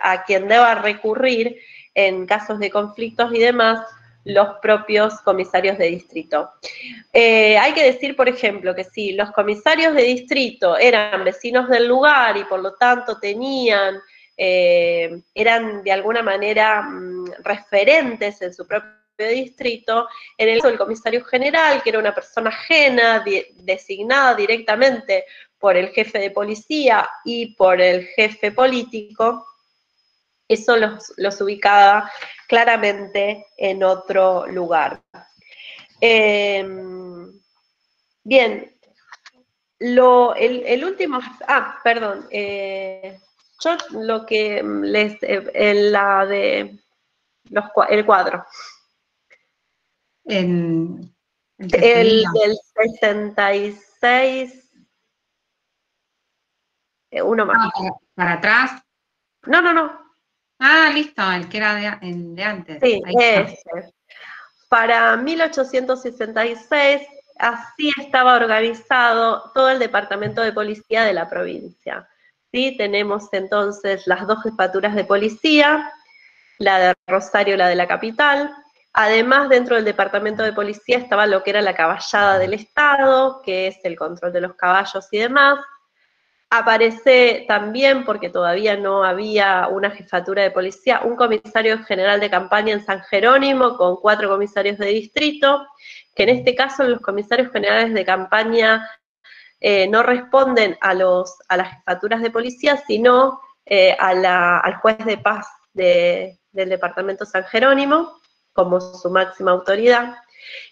a quien deba recurrir en casos de conflictos y demás, los propios comisarios de distrito. Hay que decir, por ejemplo, que si los comisarios de distrito eran vecinos del lugar y por lo tanto eran de alguna manera referentes en su propio distrito, en el caso del comisario general, que era una persona ajena, designada directamente por el jefe de policía y por el jefe político, eso los ubicaba claramente en otro lugar. Bien, el último, perdón, yo lo que el cuadro. El del 66, uno más. ¿Para atrás? No. Listo, el que era el de antes. Sí, ahí está. Para 1866, así estaba organizado todo el departamento de policía de la provincia. ¿Sí? Tenemos entonces las dos jefaturas de policía, la de Rosario y la de la capital. Además, dentro del departamento de policía estaba lo que era la caballada del Estado, que es el control de los caballos y demás. Aparece también, porque todavía no había una jefatura de policía, un comisario general de campaña en San Jerónimo con 4 comisarios de distrito, que en este caso los comisarios generales de campaña no responden a las jefaturas de policía, sino al juez de paz del departamento San Jerónimo, como su máxima autoridad.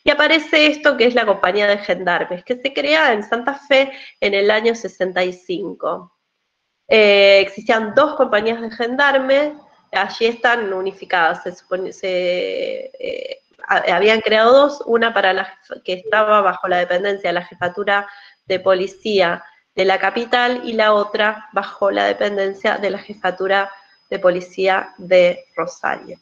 Y aparece esto que es la compañía de gendarmes, que se crea en Santa Fe en el año 65. Existían 2 compañías de gendarmes, allí están unificadas, habían creado 2, una para que estaba bajo la dependencia de la jefatura de policía de la capital y la otra bajo la dependencia de la jefatura de policía de Rosario.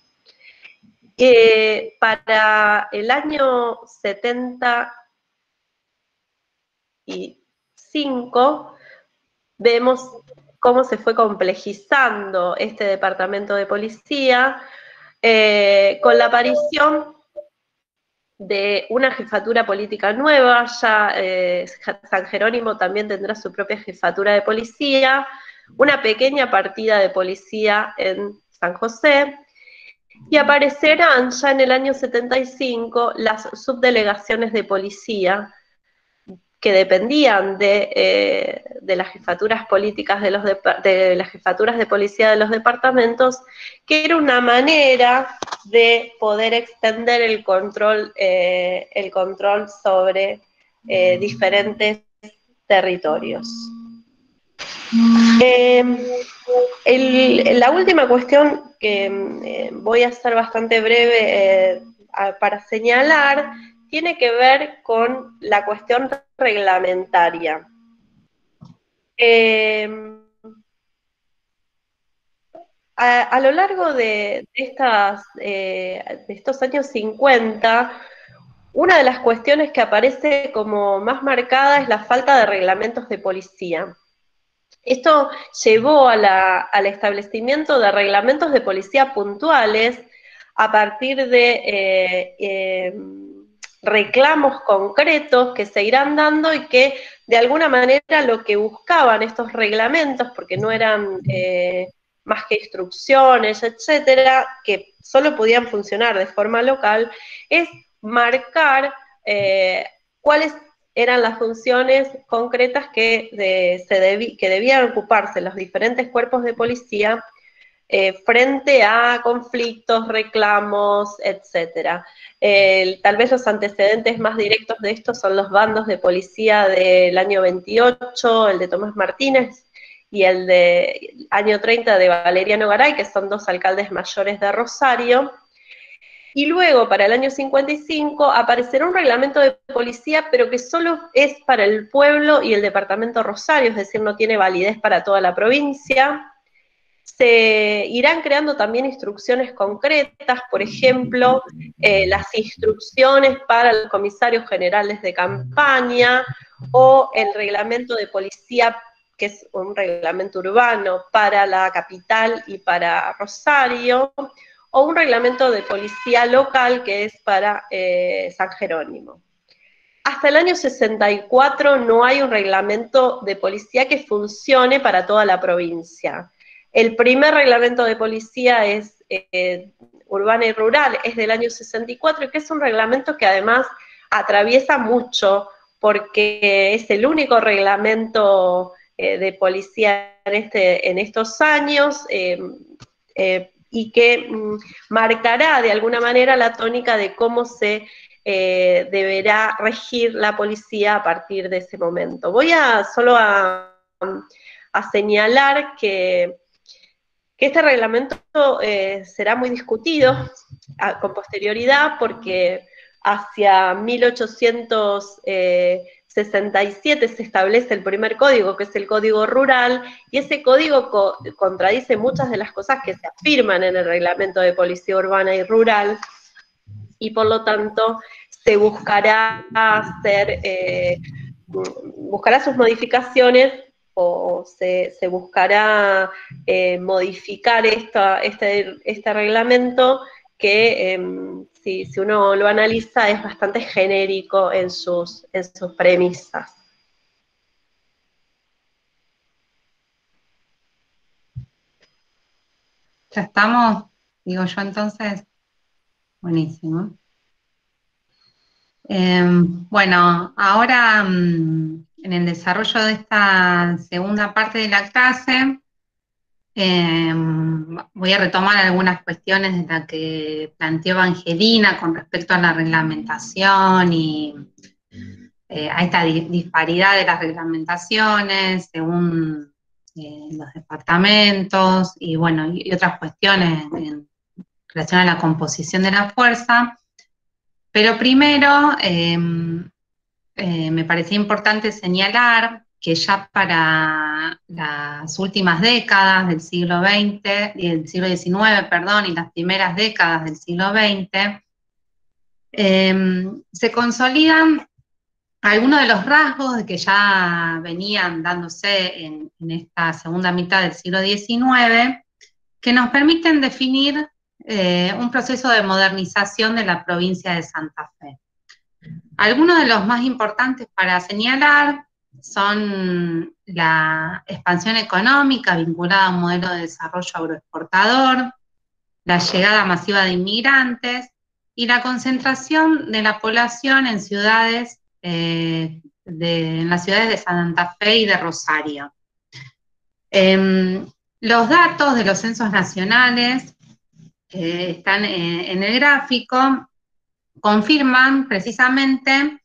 Para el año 75 vemos cómo se fue complejizando este departamento de policía con la aparición de una jefatura política nueva. Ya San Jerónimo también tendrá su propia jefatura de policía, una pequeña partida de policía en San José, y aparecerán ya en el año 75 las subdelegaciones de policía que dependían de las jefaturas políticas de las jefaturas de policía de los departamentos, que era una manera de poder extender el control sobre diferentes territorios. La última cuestión que voy a ser bastante breve para señalar tiene que ver con la cuestión reglamentaria. A lo largo de estos años 50, una de las cuestiones que aparece como más marcada es la falta de reglamentos de policía. Esto llevó al establecimiento de reglamentos de policía puntuales a partir de reclamos concretos que se irán dando y que de alguna manera lo que buscaban estos reglamentos, porque no eran más que instrucciones, etcétera, que solo podían funcionar de forma local, es marcar cuáles eran las funciones concretas que debían ocuparse los diferentes cuerpos de policía frente a conflictos, reclamos, etc. Tal vez los antecedentes más directos de esto son los bandos de policía del año 28, el de Tomás Martínez, y el de año 30 de Valeriano Garay, que son 2 alcaldes mayores de Rosario. Y luego, para el año 55, aparecerá un reglamento de policía, pero que solo es para el pueblo y el departamento Rosario, es decir, no tiene validez para toda la provincia. Se irán creando también instrucciones concretas, por ejemplo, las instrucciones para los comisarios generales de campaña, o el reglamento de policía, que es un reglamento urbano para la capital y para Rosario, o un reglamento de policía local que es para San Jerónimo. Hasta el año 64 no hay un reglamento de policía que funcione para toda la provincia. El primer reglamento de policía es urbana y rural, es del año 64, y que es un reglamento que además atraviesa mucho, porque es el único reglamento de policía en estos años, y que marcará de alguna manera la tónica de cómo se deberá regir la policía a partir de ese momento. Voy solo a señalar que este reglamento será muy discutido con posterioridad, porque hacia 1867 se establece el primer código, que es el Código Rural, y ese código contradice muchas de las cosas que se afirman en el reglamento de policía urbana y rural, y por lo tanto se buscará buscará sus modificaciones, o se buscará modificar este reglamento, que si uno lo analiza es bastante genérico en sus premisas. Ya estamos, digo yo entonces, buenísimo. Bueno, ahora en el desarrollo de esta segunda parte de la clase, voy a retomar algunas cuestiones de las que planteó Evangelina con respecto a la reglamentación y a esta disparidad de las reglamentaciones según los departamentos y bueno, y otras cuestiones en relación a la composición de la fuerza. Pero primero, me parecía importante señalar que ya para las últimas décadas del siglo XX, del siglo XIX, perdón, y las primeras décadas del siglo XX, se consolidan algunos de los rasgos de que ya venían dándose en esta segunda mitad del siglo XIX, que nos permiten definir un proceso de modernización de la provincia de Santa Fe. Algunos de los más importantes para señalar son la expansión económica vinculada a un modelo de desarrollo agroexportador, la llegada masiva de inmigrantes y la concentración de la población en ciudades, en las ciudades de Santa Fe y de Rosario. Los datos de los censos nacionales que están en el gráfico confirman precisamente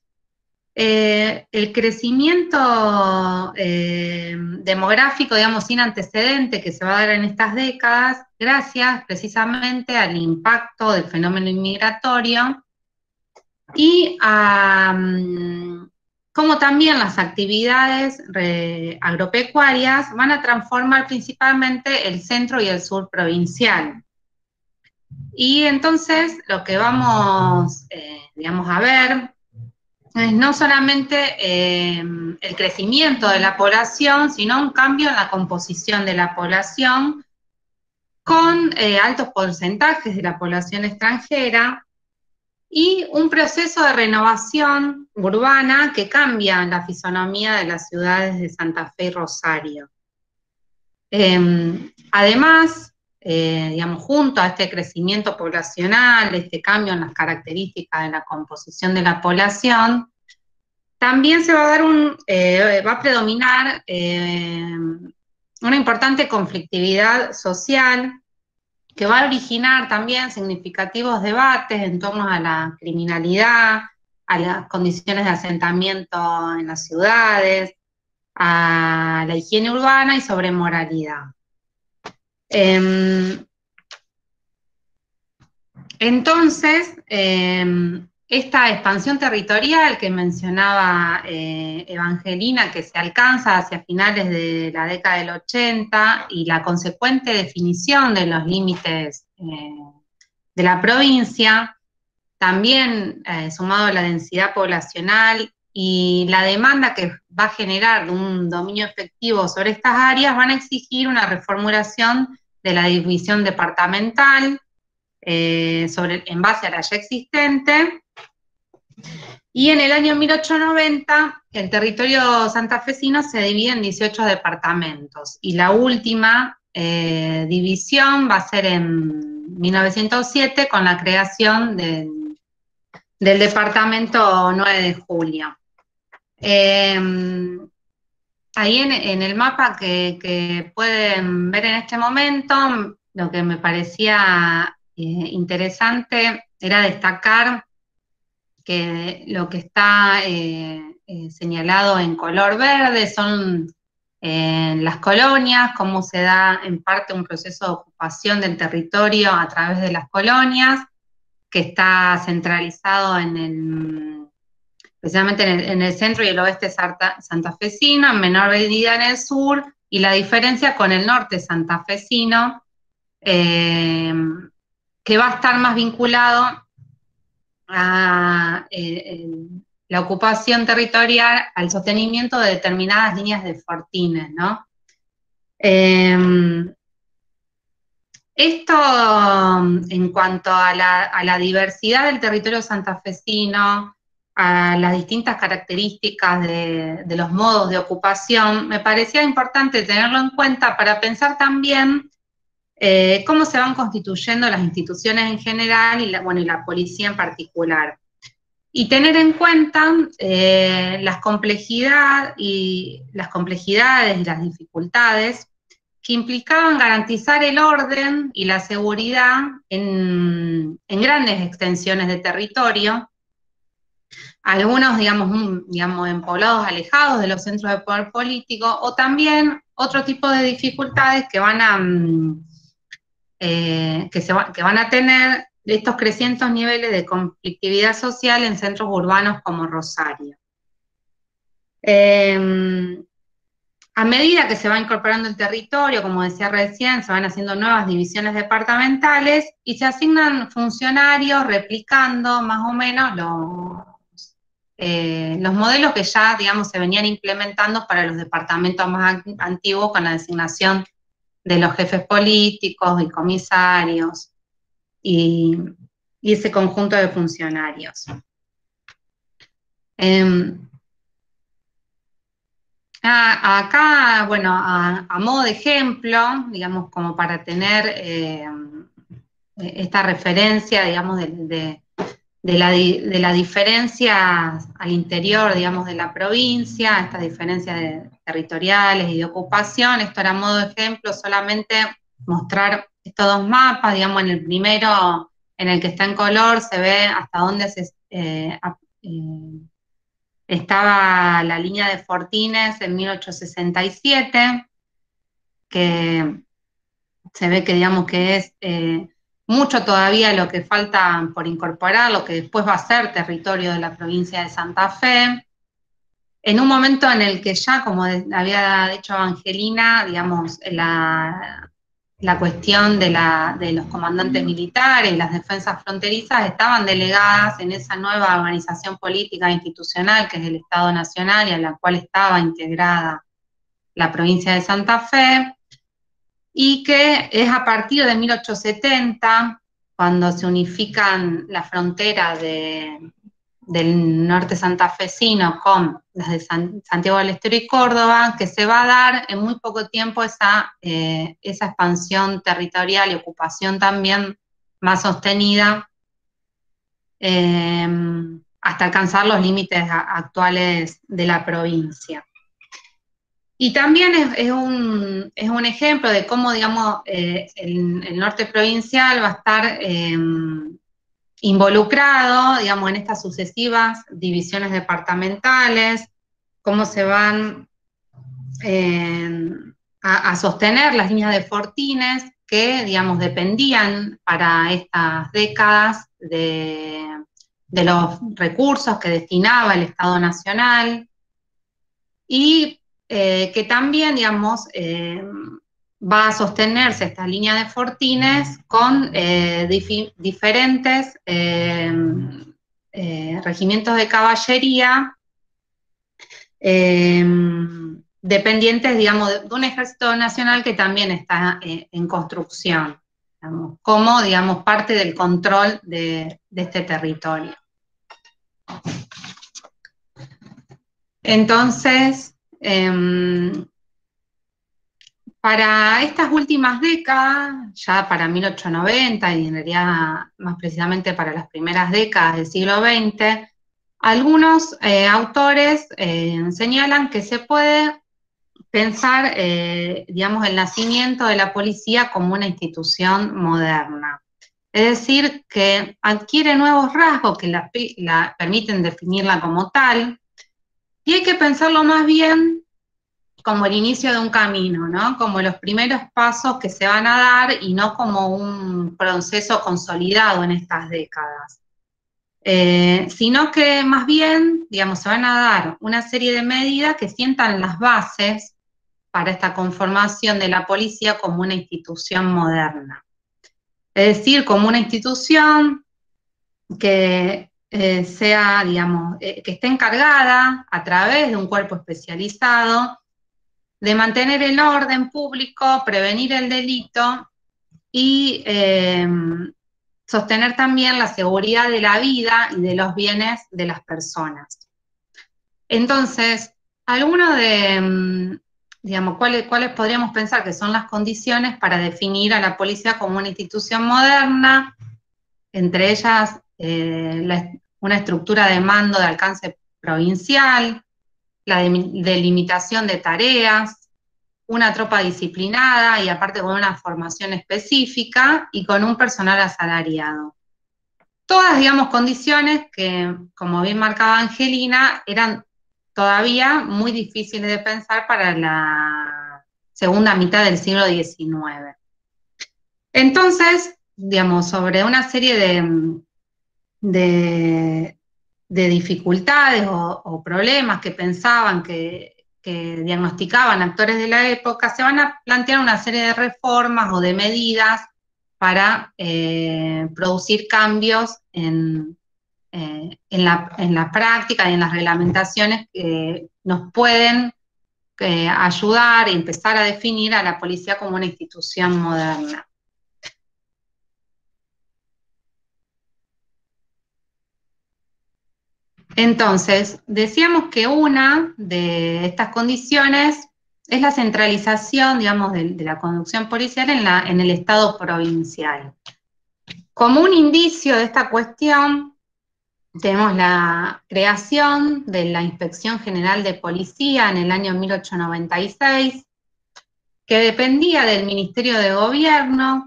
el crecimiento demográfico, digamos, sin antecedente que se va a dar en estas décadas, gracias precisamente al impacto del fenómeno inmigratorio y a cómo también las actividades agropecuarias van a transformar principalmente el centro y el sur provincial. Y entonces lo que vamos, digamos, a ver es no solamente el crecimiento de la población, sino un cambio en la composición de la población con altos porcentajes de la población extranjera y un proceso de renovación urbana que cambia la fisonomía de las ciudades de Santa Fe y Rosario. Además, digamos, junto a este crecimiento poblacional, este cambio en las características de la composición de la población, también se va a dar va a predominar una importante conflictividad social que va a originar también significativos debates en torno a la criminalidad, a las condiciones de asentamiento en las ciudades, a la higiene urbana y sobre moralidad. Entonces, esta expansión territorial que mencionaba Evangelina, que se alcanza hacia finales de la década del 80, y la consecuente definición de los límites de la provincia, también sumado a la densidad poblacional y la demanda que va a generar un dominio efectivo sobre estas áreas, van a exigir una reformulación de la división departamental, en base a la ya existente. Y en el año 1890, el territorio santafesino se divide en 18 departamentos, y la última división va a ser en 1907 con la creación del departamento 9 de julio. Ahí en el mapa que pueden ver en este momento, lo que me parecía interesante era destacar que lo que está señalado en color verde son las colonias, cómo se da en parte un proceso de ocupación del territorio a través de las colonias, que está centralizado especialmente en el centro y el oeste santafesino, en menor medida en el sur, y la diferencia con el norte santafesino, que va a estar más vinculado a la ocupación territorial, al sostenimiento de determinadas líneas de fortines, ¿no? Esto en cuanto a la diversidad del territorio santafesino, a las distintas características de los modos de ocupación, me parecía importante tenerlo en cuenta para pensar también cómo se van constituyendo las instituciones en general y la policía en particular. Y tener en cuenta las complejidades y las dificultades que implicaban garantizar el orden y la seguridad en grandes extensiones de territorio, algunos, digamos, en poblados alejados de los centros de poder político, o también otro tipo de dificultades que van a tener estos crecientes niveles de conflictividad social en centros urbanos como Rosario. A medida que se va incorporando el territorio, como decía recién, se van haciendo nuevas divisiones departamentales y se asignan funcionarios replicando más o menos los modelos que ya, digamos, se venían implementando para los departamentos más antiguos, con la designación de los jefes políticos y comisarios y ese conjunto de funcionarios. Acá, bueno, a modo de ejemplo, digamos, como para tener esta referencia, digamos, de la diferencia al interior, digamos, de la provincia, estas diferencias territoriales y de ocupación. Esto era a modo de ejemplo, solamente mostrar estos dos mapas. Digamos, en el primero, en el que está en color, se ve hasta dónde estaba la línea de Fortines en 1867, que se ve que, digamos, que es mucho todavía lo que falta por incorporar, lo que después va a ser territorio de la provincia de Santa Fe, en un momento en el que ya, como había dicho Angelina, digamos, la cuestión de los comandantes militares y las defensas fronterizas estaban delegadas en esa nueva organización política e institucional que es el Estado Nacional, y a la cual estaba integrada la provincia de Santa Fe, y que es a partir de 1870 cuando se unifican las fronteras del norte santafesino con las de Santiago del Estero y Córdoba, que se va a dar en muy poco tiempo esa expansión territorial y ocupación también más sostenida, hasta alcanzar los límites actuales de la provincia. Y también es un ejemplo de cómo, digamos, el norte provincial va a estar involucrado, digamos, en estas sucesivas divisiones departamentales, cómo se van a sostener las líneas de Fortines que, digamos, dependían para estas décadas de los recursos que destinaba el Estado Nacional, y que también, digamos, va a sostenerse esta línea de Fortines con diferentes regimientos de caballería dependientes, digamos, de un ejército nacional que también está en construcción. digamos, como, digamos, parte del control de este territorio. Entonces, para estas últimas décadas, ya para 1890 y en realidad más precisamente para las primeras décadas del siglo XX, algunos autores señalan que se puede pensar, digamos, el nacimiento de la policía como una institución moderna. Es decir, que adquiere nuevos rasgos que la permiten definirla como tal, y hay que pensarlo más bien como el inicio de un camino, ¿no? Como los primeros pasos que se van a dar y no como un proceso consolidado en estas décadas. Sino que más bien, digamos, se van a dar una serie de medidas que sientan las bases para esta conformación de la policía como una institución moderna. Es decir, como una institución que sea, digamos, que esté encargada a través de un cuerpo especializado de mantener el orden público, prevenir el delito y sostener también la seguridad de la vida y de los bienes de las personas. Entonces, algunos de, digamos, ¿cuáles podríamos pensar que son las condiciones para definir a la policía como una institución moderna? Entre ellas, una estructura de mando de alcance provincial, la delimitación de tareas, una tropa disciplinada y aparte con una formación específica y con un personal asalariado. Todas, digamos, condiciones que, como bien marcaba Angelina, eran todavía muy difíciles de pensar para la segunda mitad del siglo XIX. Entonces, digamos, sobre una serie de dificultades o problemas que pensaban que diagnosticaban actores de la época, se van a plantear una serie de reformas o de medidas para producir cambios en la práctica y en las reglamentaciones que nos pueden ayudar y empezar a definir a la policía como una institución moderna. Entonces, decíamos que una de estas condiciones es la centralización, digamos, de la conducción policial en el Estado provincial. Como un indicio de esta cuestión, tenemos la creación de la Inspección General de Policía en el año 1896, que dependía del Ministerio de Gobierno.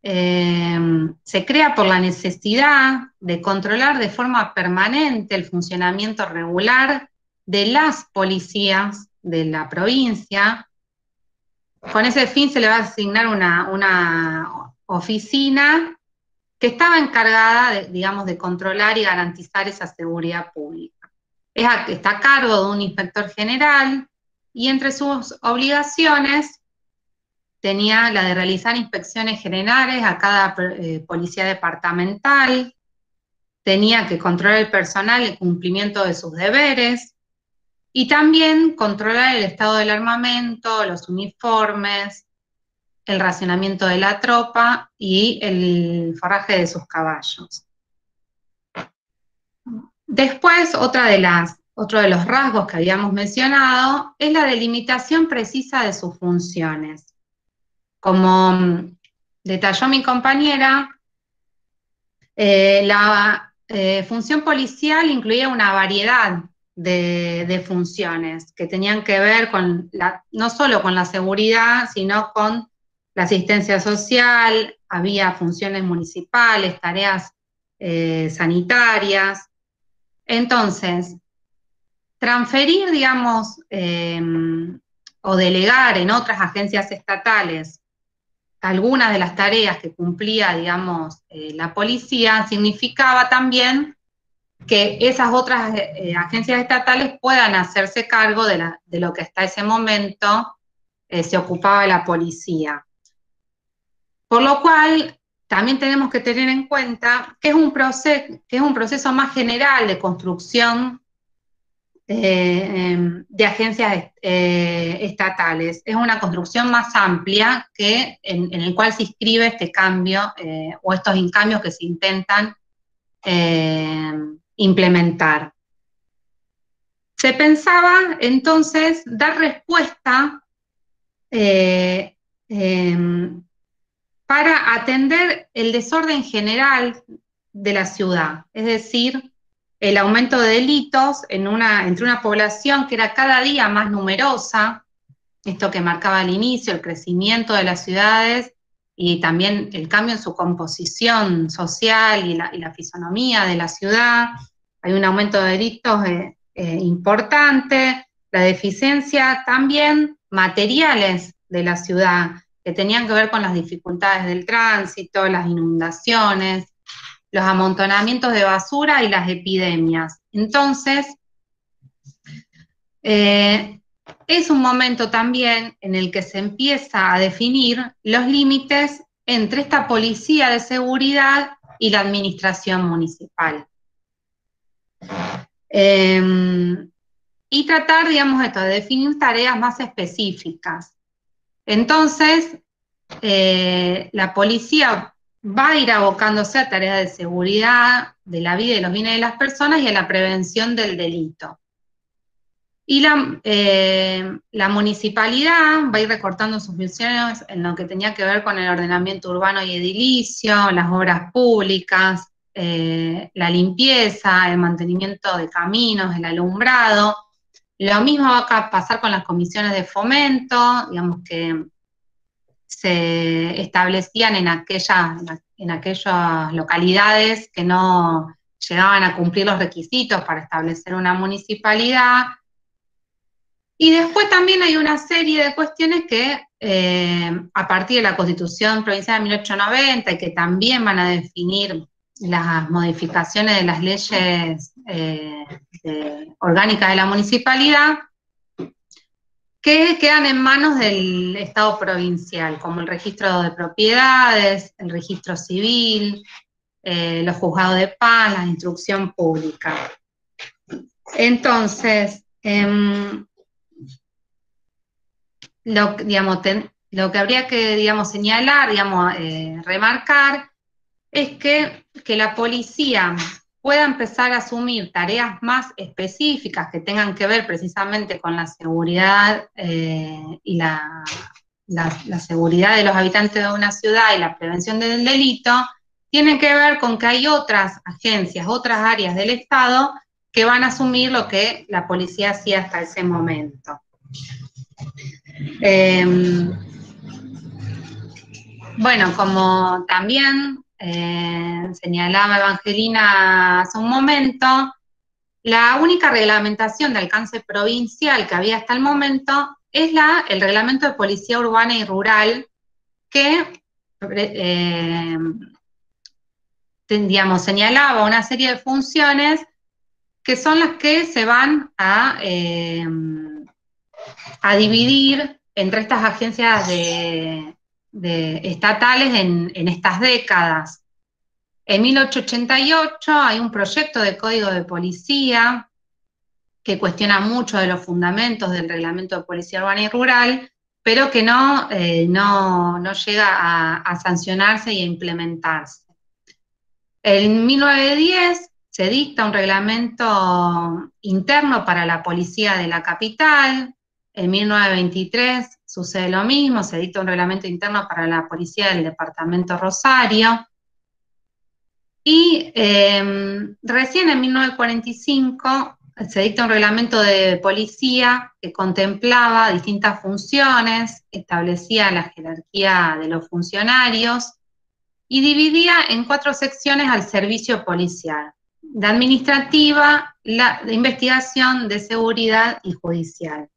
Se crea por la necesidad de controlar de forma permanente el funcionamiento regular de las policías de la provincia. Con ese fin se le va a asignar una oficina que estaba encargada, digamos, de controlar y garantizar esa seguridad pública. Está a cargo de un inspector general y entre sus obligaciones tenía la de realizar inspecciones generales a cada policía departamental, tenía que controlar el personal, el cumplimiento de sus deberes, y también controlar el estado del armamento, los uniformes, el racionamiento de la tropa y el forraje de sus caballos. Después, otro de los rasgos que habíamos mencionado es la delimitación precisa de sus funciones. Como detalló mi compañera, la función policial incluía una variedad de funciones que tenían que ver con no solo con la seguridad, sino con la asistencia social, había funciones municipales, tareas sanitarias. Entonces, transferir, digamos, o delegar en otras agencias estatales algunas de las tareas que cumplía, digamos, la policía, significaba también que esas otras agencias estatales puedan hacerse cargo de lo que hasta ese momento se ocupaba la policía. Por lo cual, también tenemos que tener en cuenta que es un proceso más general de construcción de agencias estatales. Es una construcción más amplia en el cual se inscribe este cambio o estos cambios que se intentan implementar. Se pensaba entonces dar respuesta para atender el desorden general de la ciudad, es decir, el aumento de delitos entre una población que era cada día más numerosa, esto que marcaba al inicio, el crecimiento de las ciudades y también el cambio en su composición social y la fisonomía de la ciudad. Hay un aumento de delitos importante, la deficiencia también materiales de la ciudad, que tenían que ver con las dificultades del tránsito, las inundaciones, los amontonamientos de basura y las epidemias. Entonces, es un momento también en el que se empieza a definir los límites entre esta policía de seguridad y la administración municipal. Y tratar, digamos, de definir tareas más específicas. Entonces, la policía va a ir abocándose a tareas de seguridad de la vida y los bienes de las personas y a la prevención del delito. Y la municipalidad va a ir recortando sus funciones en lo que tenía que ver con el ordenamiento urbano y edilicio, las obras públicas, la limpieza, el mantenimiento de caminos, el alumbrado. Lo mismo va a pasar con las comisiones de fomento, digamos que se establecían en aquellas localidades que no llegaban a cumplir los requisitos para establecer una municipalidad. Y después también hay una serie de cuestiones que a partir de la Constitución Provincial de 1890 y que también van a definir las modificaciones de las leyes orgánicas de la municipalidad, que quedan en manos del Estado provincial, como el registro de propiedades, el registro civil, los juzgados de paz, la instrucción pública. Entonces, lo que habría que, señalar, remarcar, es que la policía pueda empezar a asumir tareas más específicas que tengan que ver precisamente con la seguridad y la seguridad de los habitantes de una ciudad y la prevención del delito, tiene que ver con que hay otras agencias, otras áreas del Estado que van a asumir lo que la policía hacía hasta ese momento. Bueno, como también señalaba Evangelina hace un momento, la única reglamentación de alcance provincial que había hasta el momento es el Reglamento de Policía Urbana y Rural, que señalaba una serie de funciones que son las que se van a dividir entre estas agencias estatales en estas décadas. En 1888 hay un proyecto de Código de Policía que cuestiona mucho de los fundamentos del Reglamento de Policía Urbana y Rural, pero que no llega a sancionarse y a implementarse. En 1910 se dicta un reglamento interno para la policía de la capital. En 1923 sucede lo mismo, se dicta un reglamento interno para la policía del departamento Rosario. Y recién en 1945 se dicta un reglamento de policía que contemplaba distintas funciones, establecía la jerarquía de los funcionarios y dividía en 4 secciones al servicio policial: la administrativa, la de investigación, de seguridad y judicial.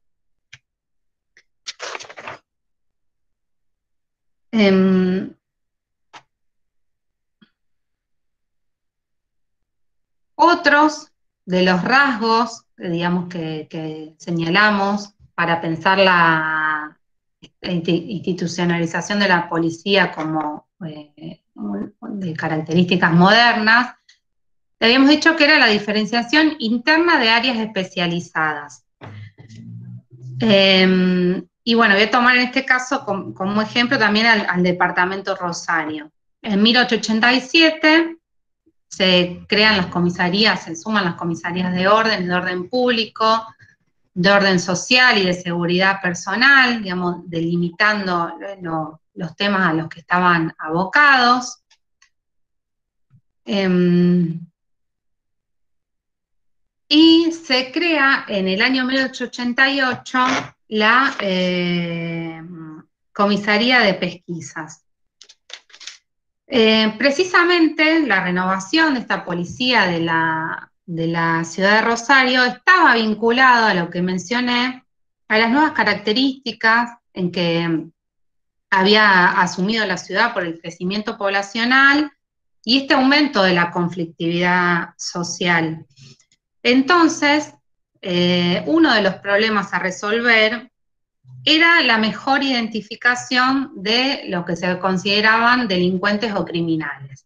Otros de los rasgos, que señalamos para pensar la institucionalización de la policía como de características modernas, habíamos dicho que era la diferenciación interna de áreas especializadas. Y bueno, voy a tomar en este caso como ejemplo también al departamento Rosario. En 1887 se crean las comisarías, se suman las comisarías de orden público, de orden social y de seguridad personal, digamos, delimitando los temas a los que estaban abocados. Y se crea en el año 1888 la Comisaría de Pesquisas. Precisamente la renovación de esta policía de la ciudad de Rosario estaba vinculado a lo que mencioné, a las nuevas características en que había asumido la ciudad por el crecimiento poblacional y este aumento de la conflictividad social. Entonces, uno de los problemas a resolver era la mejor identificación de lo que se consideraban delincuentes o criminales.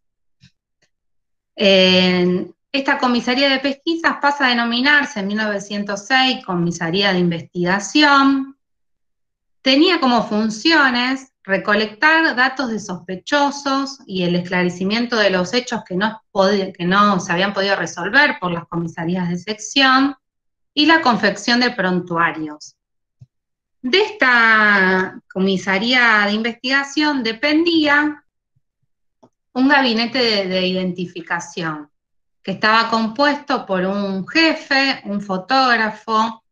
Esta comisaría de pesquisas pasa a denominarse en 1906 Comisaría de Investigación. Tenía como funciones recolectar datos de sospechosos y el esclarecimiento de los hechos que no se habían podido resolver por las comisarías de sección y la confección de prontuarios. De esta comisaría de investigación dependía un gabinete de identificación que estaba compuesto por un jefe, un fotógrafo,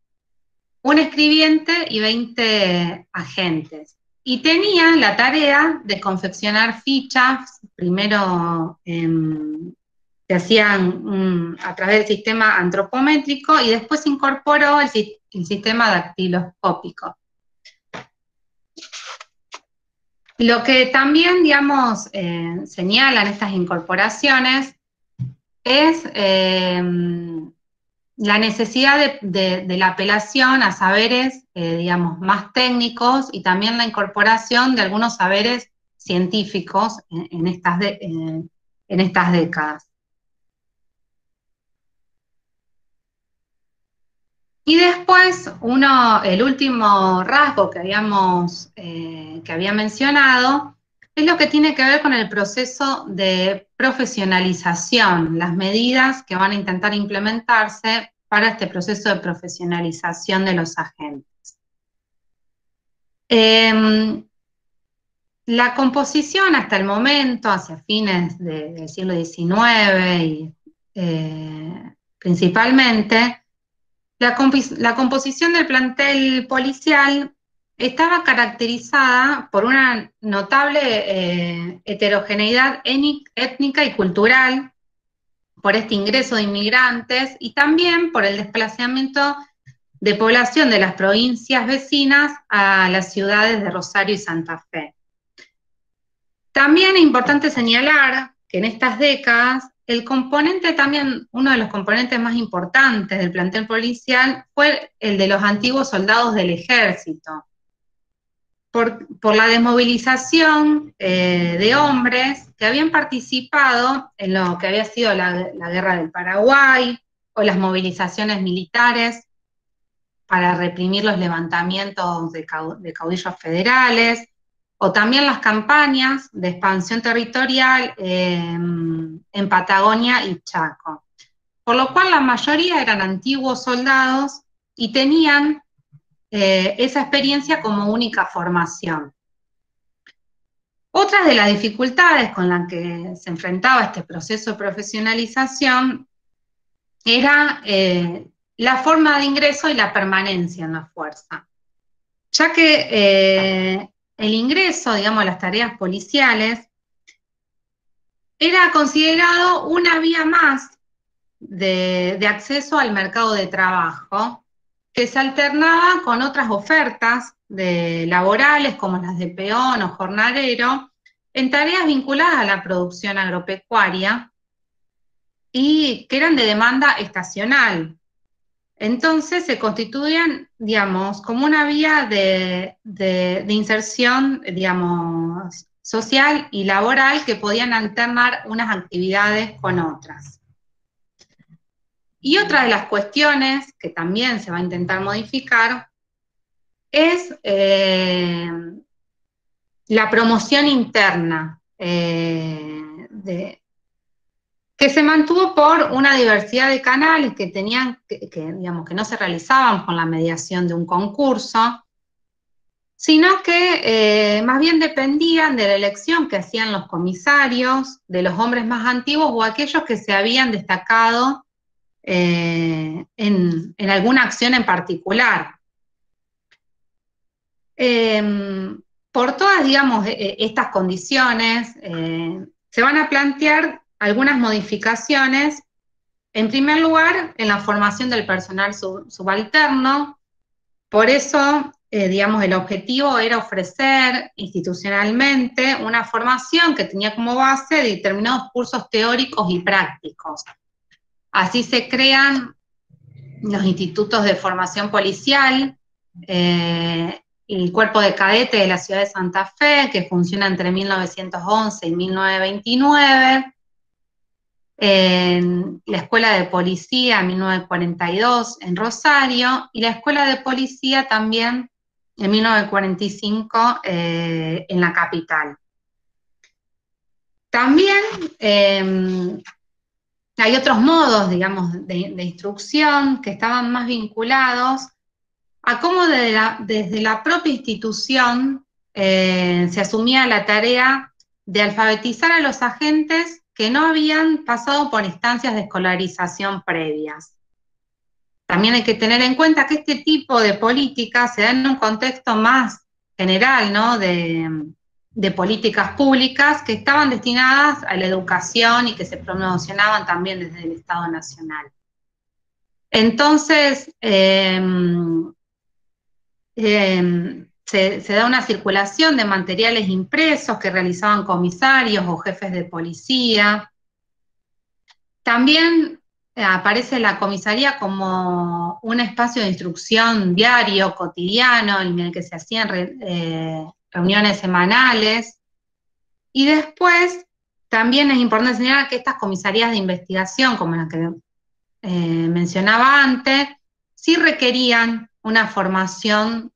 un escribiente y 20 agentes. Y tenía la tarea de confeccionar fichas, primero se hacían a través del sistema antropométrico y después incorporó el sistema dactiloscópico. Lo que también, digamos, señalan estas incorporaciones es la necesidad de la apelación a saberes, digamos, más técnicos y también la incorporación de algunos saberes científicos en estas décadas. Y después, el último rasgo que había mencionado es lo que tiene que ver con el proceso de profesionalización, las medidas que van a intentar implementarse para este proceso de profesionalización de los agentes. La composición hasta el momento, hacia fines del siglo XIX principalmente, la composición del plantel policial estaba caracterizada por una notable heterogeneidad étnica y cultural, por este ingreso de inmigrantes y también por el desplazamiento de población de las provincias vecinas a las ciudades de Rosario y Santa Fe. También es importante señalar que en estas décadas el componente también, uno de los componentes más importantes del plantel policial fue el de los antiguos soldados del ejército. Por la desmovilización de hombres que habían participado en lo que había sido la Guerra del Paraguay o las movilizaciones militares para reprimir los levantamientos de caudillos federales, o también las campañas de expansión territorial en Patagonia y Chaco. Por lo cual la mayoría eran antiguos soldados y tenían esa experiencia como única formación. Otras de las dificultades con las que se enfrentaba este proceso de profesionalización era la forma de ingreso y la permanencia en la fuerza, ya que el ingreso, digamos, a las tareas policiales era considerado una vía más de acceso al mercado de trabajo, que se alternaba con otras ofertas laborales como las de peón o jornalero, en tareas vinculadas a la producción agropecuaria y que eran de demanda estacional. Entonces se constituían, digamos, como una vía de inserción, digamos, social y laboral que podían alternar unas actividades con otras. Y otra de las cuestiones que también se va a intentar modificar es la promoción interna, que se mantuvo por una diversidad de canales que tenían, digamos, que no se realizaban con la mediación de un concurso, sino que más bien dependían de la elección que hacían los comisarios, de los hombres más antiguos o aquellos que se habían destacado en alguna acción en particular. Por todas, digamos, estas condiciones, se van a plantear algunas modificaciones. En primer lugar, en la formación del personal subalterno. Por eso, digamos, el objetivo era ofrecer institucionalmente una formación que tenía como base determinados cursos teóricos y prácticos. Así se crean los institutos de formación policial, el cuerpo de cadete de la ciudad de Santa Fe, que funciona entre 1911 y 1929, en la Escuela de Policía en 1942 en Rosario, y la Escuela de Policía también en 1945 en la capital. También hay otros modos, digamos, de instrucción que estaban más vinculados a cómo desde la propia institución se asumía la tarea de alfabetizar a los agentes que no habían pasado por instancias de escolarización previas. También hay que tener en cuenta que este tipo de políticas se da en un contexto más general, ¿no?, de políticas públicas que estaban destinadas a la educación y que se promocionaban también desde el Estado Nacional. Entonces, se da una circulación de materiales impresos que realizaban comisarios o jefes de policía. También aparece la comisaría como un espacio de instrucción diario, cotidiano, en el que se hacían reuniones semanales. Y después también es importante señalar que estas comisarías de investigación, como las que mencionaba antes, sí requerían una formación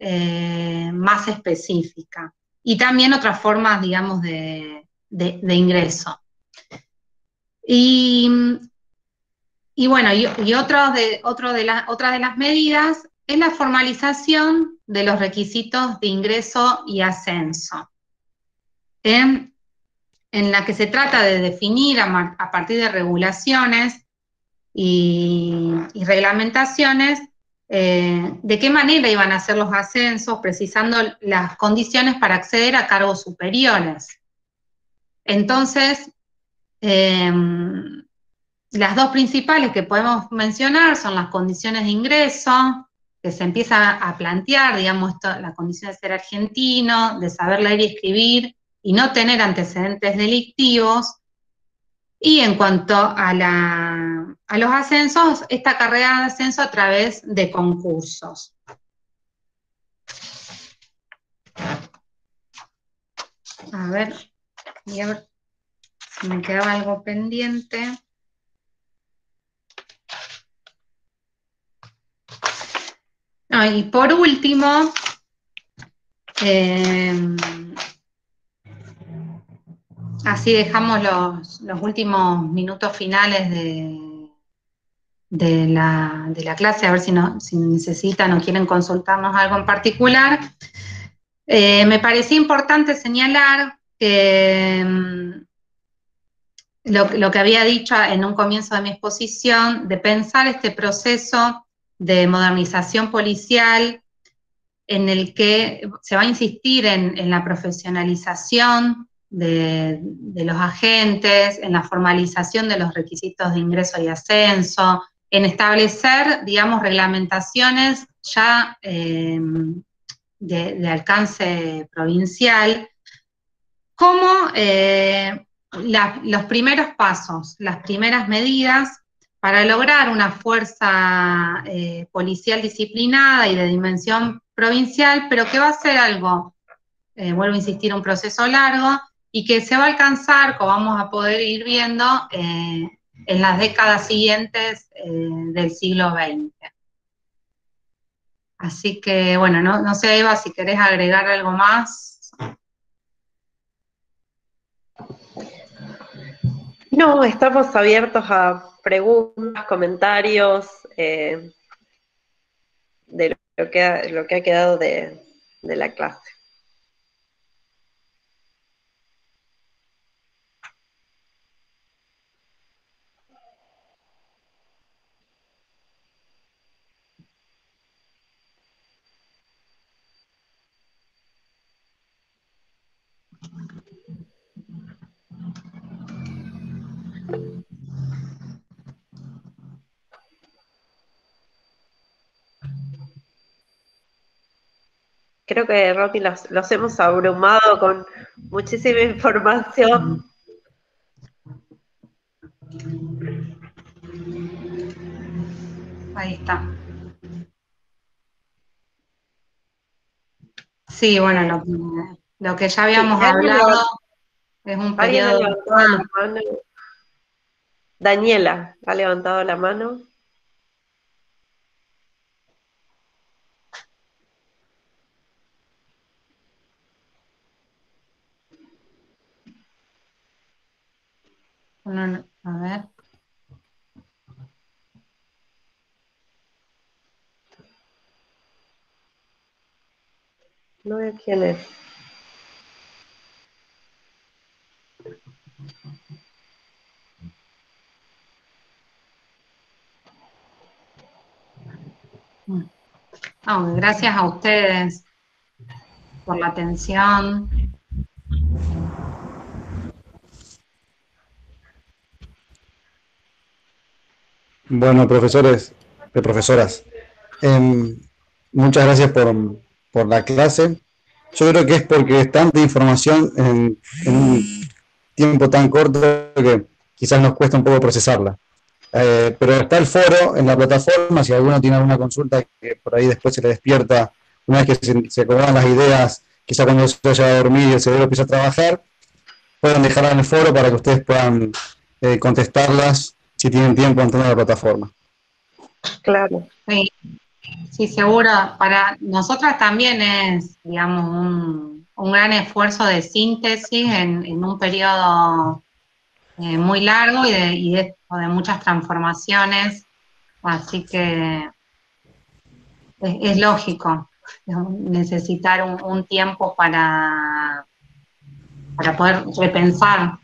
más específica y también otras formas, digamos, de ingreso. Y bueno, otra de las medidas es la formalización de los requisitos de ingreso y ascenso, en la que se trata de definir a partir de regulaciones y reglamentaciones de qué manera iban a ser los ascensos, precisando las condiciones para acceder a cargos superiores. Entonces, las dos principales que podemos mencionar son las condiciones de ingreso, que se empieza a plantear, digamos, la condición de ser argentino, de saber leer y escribir y no tener antecedentes delictivos. Y en cuanto a los ascensos, esta carrera de ascenso a través de concursos. A ver si me quedaba algo pendiente. No, y por último, así dejamos los últimos minutos finales de la clase, a ver si necesitan o quieren consultarnos algo en particular. Me parecía importante señalar que lo que había dicho en un comienzo de mi exposición, de pensar este proceso de modernización policial en el que se va a insistir en la profesionalización de los agentes, en la formalización de los requisitos de ingreso y ascenso, en establecer, digamos, reglamentaciones ya de alcance provincial, como los primeros pasos, las primeras medidas para lograr una fuerza policial disciplinada y de dimensión provincial, pero que va a ser algo, vuelvo a insistir, un proceso largo, y que se va a alcanzar, como vamos a poder ir viendo, en las décadas siguientes del siglo XX. Así que, bueno, no sé, Eva, si querés agregar algo más. No, estamos abiertos a preguntas, comentarios de lo que ha quedado de la clase. Creo que, Romy, los hemos abrumado con muchísima información. Ahí está. Sí, bueno, lo que ya habíamos hablado es un ¿Alguien ha periodo... levantado la mano? Daniela ha levantado la mano. A ver. No veo quién es. No, gracias a ustedes por la atención. Bueno, profesores y profesoras, muchas gracias por la clase. Yo creo que es porque es tanta información en un tiempo tan corto que quizás nos cuesta un poco procesarla. Pero está el foro en la plataforma, si alguno tiene alguna consulta que por ahí después se le despierta, una vez que se acomodan las ideas, quizás cuando se vaya a dormir y el cerebro empieza a trabajar, pueden dejarla en el foro para que ustedes puedan contestarlas si tienen tiempo entrando a la plataforma. Claro. Sí, sí, seguro. Para nosotras también es, digamos, un gran esfuerzo de síntesis en un periodo muy largo y de muchas transformaciones. Así que es lógico, digamos, necesitar un tiempo para poder repensar.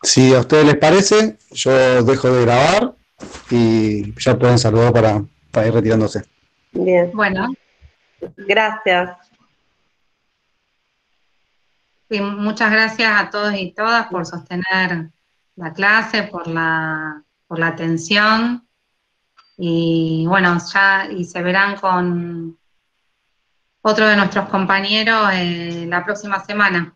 Si a ustedes les parece, yo dejo de grabar y ya pueden saludar para ir retirándose. Bien. Bueno. Gracias. Sí, muchas gracias a todos y todas por sostener la clase, por la atención. Y bueno, y se verán con otro de nuestros compañeros la próxima semana.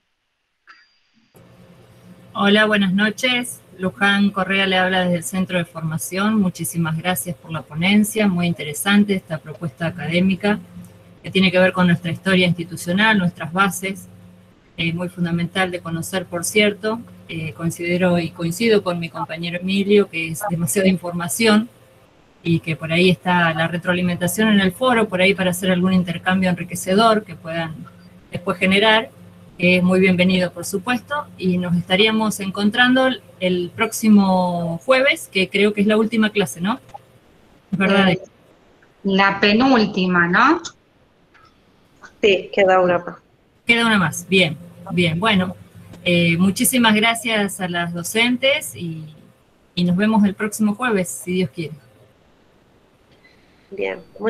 Hola, buenas noches. Luján Correa le habla desde el Centro de Formación. Muchísimas gracias por la ponencia, muy interesante esta propuesta académica que tiene que ver con nuestra historia institucional, nuestras bases, muy fundamental de conocer, por cierto. Considero y coincido con mi compañero Emilio que es demasiada información y que por ahí está la retroalimentación en el foro, por ahí para hacer algún intercambio enriquecedor que puedan después generar. Es muy bienvenido, por supuesto, y nos estaríamos encontrando el próximo jueves, que creo que es la última clase, ¿no? ¿Es verdad? La penúltima, ¿no? Sí, queda una más. Queda una más, bien, bien. Bueno, muchísimas gracias a las docentes y nos vemos el próximo jueves, si Dios quiere. Bien.